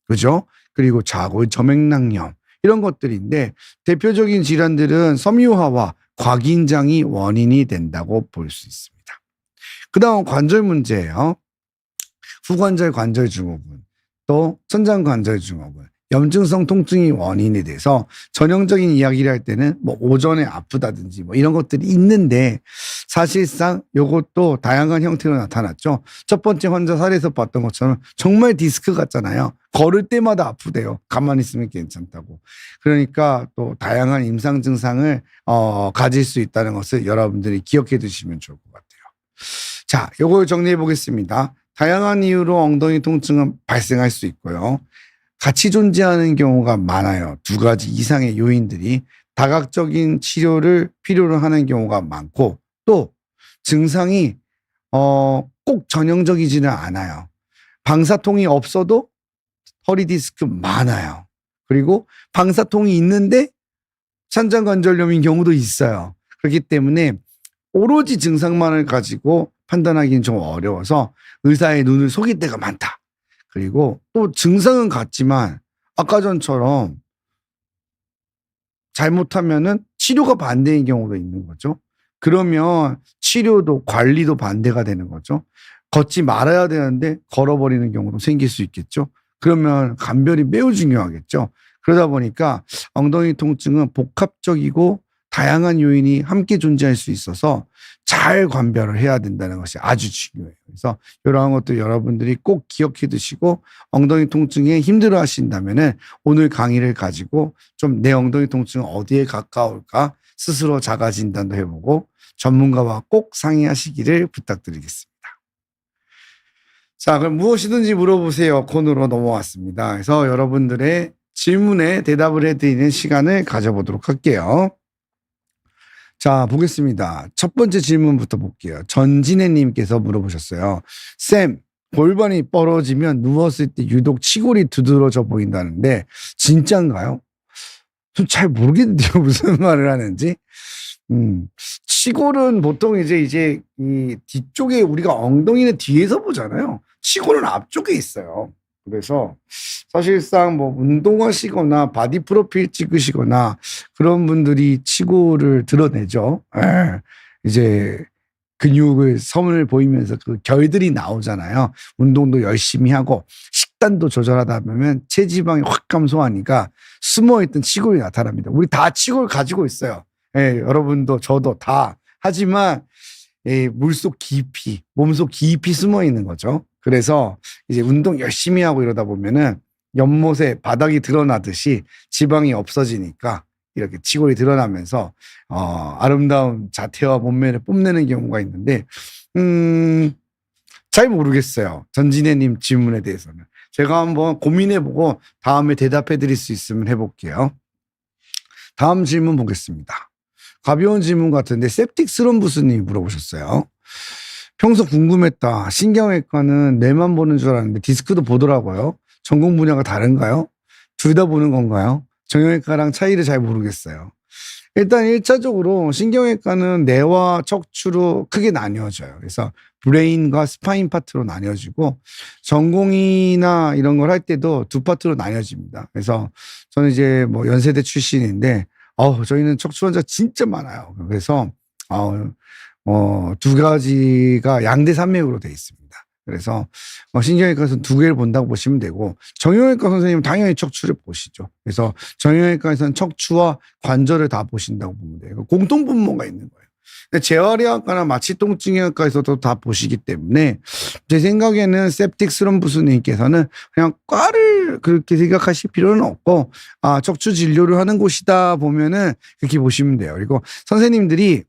그죠? 그리고 자골 점액낭염, 이런 것들인데 대표적인 질환들은 섬유화와 과긴장이 원인이 된다고 볼 수 있습니다. 그 다음 관절 문제예요. 후관절 관절 증후군, 또 천장관절 증후군, 염증성 통증이 원인이 돼서 전형적인 이야기를 할 때는 뭐 오전에 아프다든지 뭐 이런 것들이 있는데, 사실상 이것도 다양한 형태로 나타났죠. 첫 번째 환자 사례에서 봤던 것처럼 정말 디스크 같잖아요. 걸을 때마다 아프대요. 가만히 있으면 괜찮다고. 그러니까 또 다양한 임상 증상을 가질 수 있다는 것을 여러분들이 기억해 두시면 좋을 것 같아요. 자, 요걸 정리해 보겠습니다. 다양한 이유로 엉덩이 통증은 발생할 수 있고요. 같이 존재하는 경우가 많아요. 두 가지 이상의 요인들이 다각적인 치료를 필요로 하는 경우가 많고, 또 증상이 꼭 전형적이지는 않아요. 방사통이 없어도 허리 디스크 많아요. 그리고 방사통이 있는데 천장관절염인 경우도 있어요. 그렇기 때문에 오로지 증상만을 가지고 판단하기는 좀 어려워서 의사의 눈을 속일 때가 많다. 그리고 또 증상은 같지만 아까 전처럼 잘못하면은 치료가 반대인 경우도 있는 거죠. 그러면 치료도 관리도 반대가 되는 거죠. 걷지 말아야 되는데 걸어버리는 경우도 생길 수 있겠죠. 그러면 감별이 매우 중요하겠죠. 그러다 보니까 엉덩이 통증은 복합적이고 다양한 요인이 함께 존재할 수 있어서 잘 관별을 해야 된다는 것이 아주 중요해요. 그래서 이러한 것도 여러분들이 꼭 기억해 두시고, 엉덩이 통증에 힘들어 하신다면은 오늘 강의를 가지고 좀 내 엉덩이 통증은 어디에 가까울까 스스로 자가 진단도 해보고 전문가와 꼭 상의하시기를 부탁드리겠습니다. 자, 그럼 무엇이든지 물어보세요 코너로 넘어왔습니다. 그래서 여러분들의 질문에 대답을 해드리는 시간을 가져보도록 할게요. 자, 보겠습니다. 첫 번째 질문부터 볼게요. 전진혜님께서 물어보셨어요. 쌤, 골반이 뻗어지면 누웠을 때 유독 치골이 두드러져 보인다는데 진짜인가요? 좀 잘 모르겠는데요. 무슨 말을 하는지. 치골은 보통 이제 이 뒤쪽에, 우리가 엉덩이는 뒤에서 보잖아요. 치골은 앞쪽에 있어요. 그래서 사실상 뭐 운동하시거나 바디 프로필 찍으시거나 그런 분들이 치골을 드러내죠. 이제 근육을 선을 보이면서 그 결들이 나오잖아요. 운동도 열심히 하고 식단도 조절하다 보면 체지방이 확 감소하니까 숨어있던 치골이 나타납니다. 우리 다 치골 가지고 있어요. 여러분도 저도 다. 하지만 물속 깊이, 몸속 깊이 숨어 있는 거죠. 그래서 이제 운동 열심히 하고 이러다 보면은 연못에 바닥이 드러나듯이 지방이 없어지니까 이렇게 치골이 드러나면서 아름다운 자태와 몸매를 뽐내는 경우가 있는데 잘 모르겠어요. 전진애님 질문에 대해서는. 제가 한번 고민해보고 다음에 대답해드릴 수 있으면 해볼게요. 다음 질문 보겠습니다. 가벼운 질문 같은데 셉틱 스럼부스님이 물어보셨어요. 평소 궁금했다. 신경외과는 뇌만 보는 줄 알았는데 디스크도 보더라고요. 전공 분야가 다른가요? 둘 다 보는 건가요? 정형외과랑 차이를 잘 모르겠어요. 일단 1차적으로 신경외과는 뇌와 척추로 크게 나뉘어져요. 그래서 브레인과 스파인 파트로 나뉘어지고 전공이나 이런 걸 할 때도 두 파트로 나뉘어집니다. 그래서 저는 이제 뭐 연세대 출신인데 저희는 척추 환자 진짜 많아요. 그래서 두 가지가 양대 산맥으로 돼 있습니다. 그래서 신경외과에서는 두 개를 본다고 보시면 되고 정형외과 선생님은 당연히 척추를 보시죠. 그래서 정형외과에서는 척추와 관절을 다 보신다고 보면 돼요. 공통 분모가 있는 거예요. 재활의학과나 마취통증의학과에서도 다 보시기 때문에 제 생각에는 셉틱 스럼부스님께서는 그냥 과를 그렇게 생각하실 필요는 없고 척추 진료를 하는 곳이다 보면은 그렇게 보시면 돼요. 그리고 선생님들이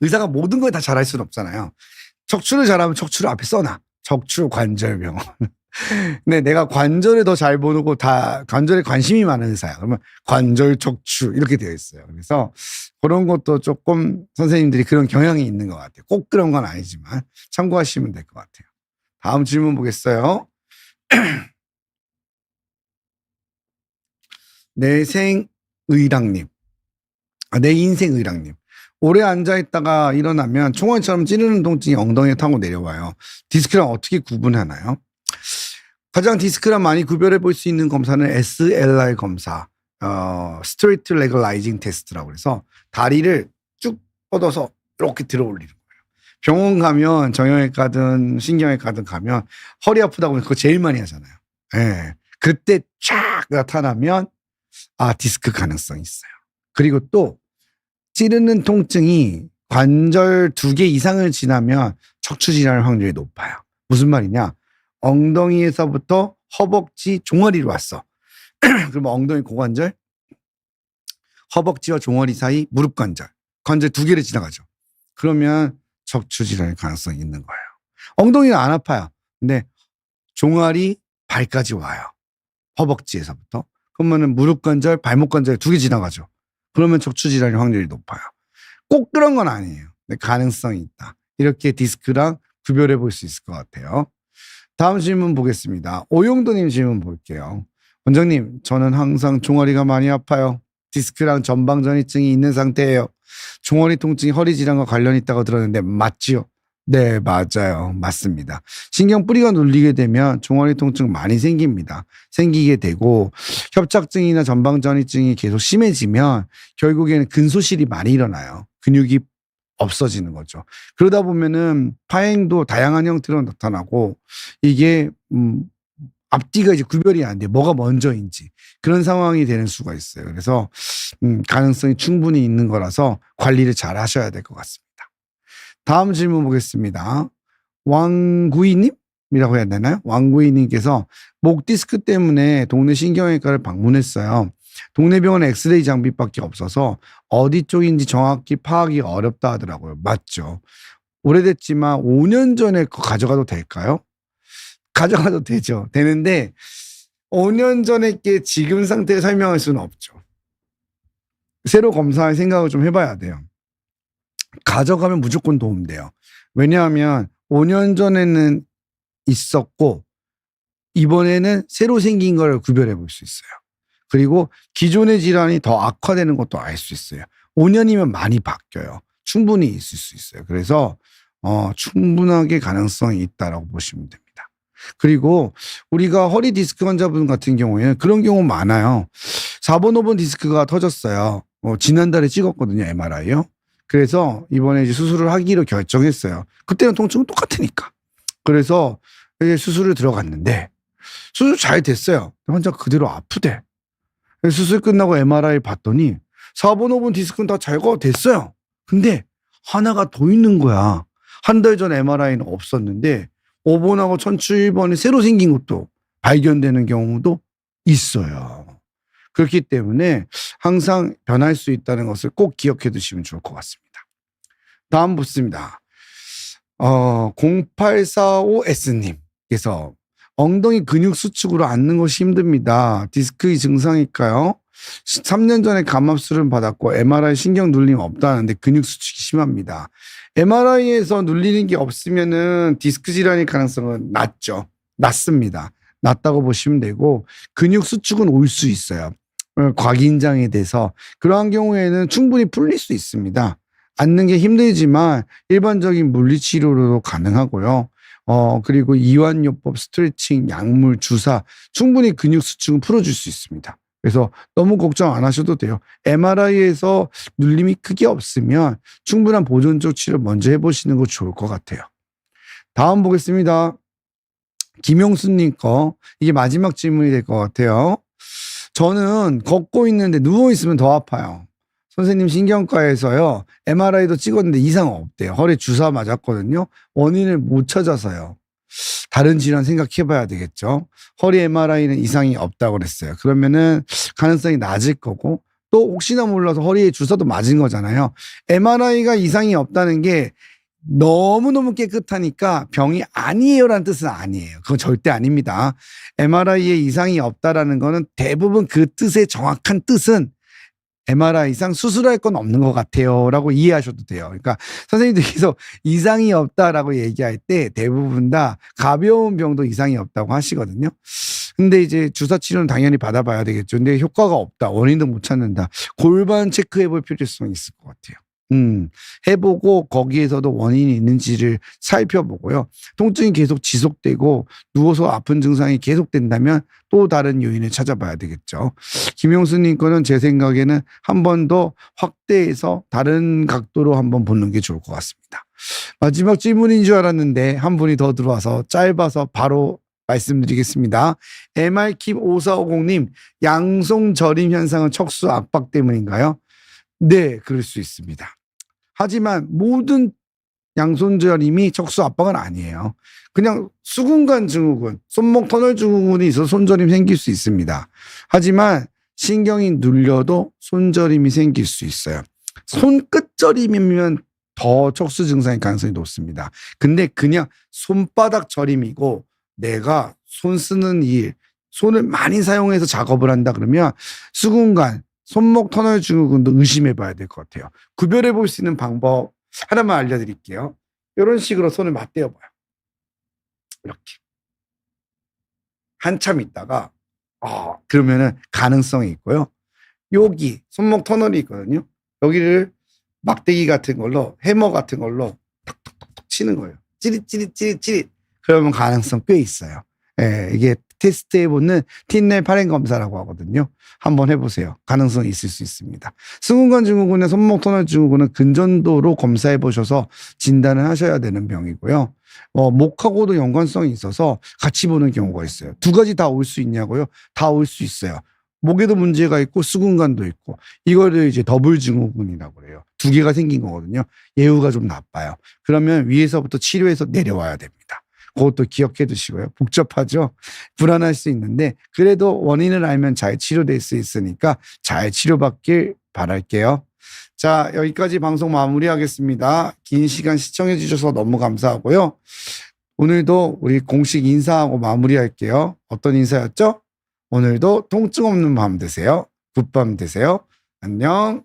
의사가 모든 걸 다 잘할 수는 없잖아요. 척추를 잘하면 척추를 앞에 써놔. 척추관절병원. 근데 내가 관절을 더 잘 보고 다 관절에 관심이 많은 의사야. 그러면 관절 척추 이렇게 되어 있어요. 그래서 그런 것도 조금 선생님들이 그런 경향이 있는 것 같아요. 꼭 그런 건 아니지만 참고하시면 될 것 같아요. 다음 질문 보겠어요. 내생의랑님. 내 인생의랑님. 오래 앉아있다가 일어나면 총알처럼 찌르는 통증이 엉덩이에 타고 내려와요. 디스크랑 어떻게 구분하나요? 가장 디스크랑 많이 구별해 볼 수 있는 검사는 SLR 검사, 스트레이트 레그 라이징 테스트라고 해서 다리를 쭉 뻗어서 이렇게 들어 올리는 거예요. 병원 가면 정형외과든 신경외과든 가면 허리 아프다고 그거 제일 많이 하잖아요. 네. 그때 쫙 나타나면 디스크 가능성이 있어요. 그리고 또 찌르는 통증이 관절 2개 이상을 지나면 척추 질환 확률이 높아요. 무슨 말이냐? 엉덩이에서부터 허벅지 종아리로 왔어. 그러면 엉덩이 고관절, 허벅지와 종아리 사이 무릎 관절 2개를 지나가죠. 그러면 척추 질환의 가능성이 있는 거예요. 엉덩이는 안 아파요. 근데 종아리, 발까지 와요. 허벅지에서부터. 그러면은 무릎 관절, 발목 관절 2개 지나가죠. 그러면 척추 질환의 확률이 높아요. 꼭 그런 건 아니에요. 근데 가능성이 있다. 이렇게 디스크랑 구별해 볼 수 있을 것 같아요. 다음 질문 보겠습니다. 오용도님 질문 볼게요. 원장님, 저는 항상 종아리가 많이 아파요. 디스크랑 전방전이증이 있는 상태예요. 종아리 통증이 허리 질환과 관련이 있다고 들었는데 맞지요? 네, 맞아요. 맞습니다. 신경 뿌리가 눌리게 되면 종아리 통증 많이 생깁니다. 생기게 되고 협착증이나 전방전이증이 계속 심해지면 결국에는 근소실이 많이 일어나요. 근육이 없어지는 거죠. 그러다 보면은 파행도 다양한 형태로 나타나고 이게 앞뒤가 이제 구별이 안 돼. 뭐가 먼저인지 그런 상황이 되는 수가 있어요. 그래서 가능성이 충분히 있는 거라서 관리를 잘 하셔야 될 것 같습니다. 다음 질문 보겠습니다. 왕구이님이라고 해야 되나요? 왕구이님께서 목 디스크 때문에 동네 신경외과를 방문했어요. 동네 병원에 엑스레이 장비밖에 없어서 어디 쪽인지 정확히 파악이 어렵다 하더라고요. 맞죠? 오래됐지만 5년 전에 그거 가져가도 될까요? 가져가도 되죠. 되는데 5년 전에 게 지금 상태 설명할 수는 없죠. 새로 검사할 생각을 좀 해봐야 돼요. 가져가면 무조건 도움돼요. 왜냐하면 5년 전에는 있었고 이번에는 새로 생긴 걸 구별해 볼 수 있어요. 그리고 기존의 질환이 더 악화되는 것도 알 수 있어요. 5년이면 많이 바뀌어요. 충분히 있을 수 있어요. 그래서 충분하게 가능성이 있다라고 보시면 됩니다. 그리고 우리가 허리 디스크 환자분 같은 경우에는 그런 경우 많아요. 4번, 5번 디스크가 터졌어요. 지난달에 찍었거든요. MRI요. 그래서 이번에 이제 수술을 하기로 결정했어요. 그때는 통증은 똑같으니까. 그래서 이제 수술을 들어갔는데 수술 잘 됐어요. 환자가 그대로 아프대. 수술 끝나고 MRI 봤더니 4번, 5번 디스크는 다 제거됐어요. 근데 하나가 더 있는 거야. 한 달 전 MRI는 없었는데 5번하고 1007번이 새로 생긴 것도 발견되는 경우도 있어요. 그렇기 때문에 항상 변할 수 있다는 것을 꼭 기억해 두시면 좋을 것 같습니다. 다음 보습니다. 0845S님께서 엉덩이 근육 수축으로 앉는 것이 힘듭니다. 디스크 증상일까요? 3년 전에 감압술을 받았고 MRI 신경 눌림 없다는데 근육 수축이 심합니다. MRI에서 눌리는 게 없으면은 디스크 질환일 가능성은 낮습니다. 낮다고 보시면 되고 근육 수축은 올 수 있어요. 과긴장이 돼서 그러한 경우에는 충분히 풀릴 수 있습니다. 앉는 게 힘들지만 일반적인 물리치료로도 가능하고요. 그리고 이완요법, 스트레칭, 약물, 주사 충분히 근육 수축은 풀어줄 수 있습니다. 그래서 너무 걱정 안 하셔도 돼요. MRI에서 눌림이 크게 없으면 충분한 보존적 치료 먼저 해보시는 거 좋을 것 같아요. 다음 보겠습니다. 김용수님 거 이게 마지막 질문이 될 것 같아요. 저는 걷고 있는데 누워있으면 더 아파요. 선생님 신경과에서요. MRI도 찍었는데 이상 없대요. 허리 주사 맞았거든요. 원인을 못 찾아서요. 다른 질환 생각해봐야 되겠죠. 허리 MRI는 이상이 없다고 그랬어요. 그러면은 가능성이 낮을 거고 또 혹시나 몰라서 허리에 주사도 맞은 거잖아요. MRI가 이상이 없다는 게 너무너무 깨끗하니까 병이 아니에요라는 뜻은 아니에요. 그건 절대 아닙니다. MRI에 이상이 없다라는 거는 대부분 그 뜻의 정확한 뜻은 MRI 이상 수술할 건 없는 것 같아요 라고 이해하셔도 돼요. 그러니까 선생님들께서 이상이 없다라고 얘기할 때 대부분 다 가벼운 병도 이상이 없다고 하시거든요. 근데 이제 주사 치료는 당연히 받아봐야 되겠죠. 근데 효과가 없다, 원인도 못 찾는다, 골반 체크해볼 필요성이 있을 것 같아요. 해보고 거기에서도 원인이 있는지를 살펴보고요. 통증이 계속 지속되고 누워서 아픈 증상이 계속된다면 또 다른 요인을 찾아봐야 되겠죠. 김용수님 거는 제 생각에는 한 번 더 확대해서 다른 각도로 한번 보는 게 좋을 것 같습니다. 마지막 질문인 줄 알았는데 한 분이 더 들어와서 짧아서 바로 말씀드리겠습니다. MR킴5450님, 양손 저림 현상은 척수 압박 때문인가요? 네, 그럴 수 있습니다. 하지만 모든 양손 저림이 척수 압박은 아니에요. 그냥 수근관 증후군, 손목 터널 증후군이 있어서 손저림 생길 수 있습니다. 하지만 신경이 눌려도 손저림이 생길 수 있어요. 손끝 저림이면 더 척수 증상의 가능성이 높습니다. 근데 그냥 손바닥 저림이고 내가 손 쓰는 일, 손을 많이 사용해서 작업을 한다 그러면 수근관, 손목 터널 증후군도 의심해 봐야 될 것 같아요. 구별해 볼 수 있는 방법 하나만 알려드릴게요. 이런 식으로 손을 맞대어 봐요. 이렇게. 한참 있다가 그러면은 가능성이 있고요. 여기 손목 터널이 있거든요. 여기를 막대기 같은 걸로, 해머 같은 걸로 톡톡톡톡 치는 거예요. 찌릿찌릿찌릿찌릿. 그러면 가능성 꽤 있어요. 예, 이게 테스트해보는 틴넬 발행 검사라고 하거든요. 한번 해보세요. 가능성이 있을 수 있습니다. 수근관 증후군의 손목 터널 증후군은 근전도로 검사해보셔서 진단을 하셔야 되는 병이고요. 목하고도 연관성이 있어서 같이 보는 경우가 있어요. 두 가지 다 올 수 있냐고요? 다 올 수 있어요. 목에도 문제가 있고 수근관도 있고, 이거를 이제 더블 증후군이라고 그래요. 두 개가 생긴 거거든요. 예후가 좀 나빠요. 그러면 위에서부터 치료해서 내려와야 됩니다. 그것도 기억해 두시고요. 복잡하죠? 불안할 수 있는데 그래도 원인을 알면 잘 치료될 수 있으니까 잘 치료받길 바랄게요. 자, 여기까지 방송 마무리하겠습니다. 긴 시간 시청해 주셔서 너무 감사하고요. 오늘도 우리 공식 인사하고 마무리할게요. 어떤 인사였죠? 오늘도 통증 없는 밤 되세요. 굿밤 되세요. 안녕.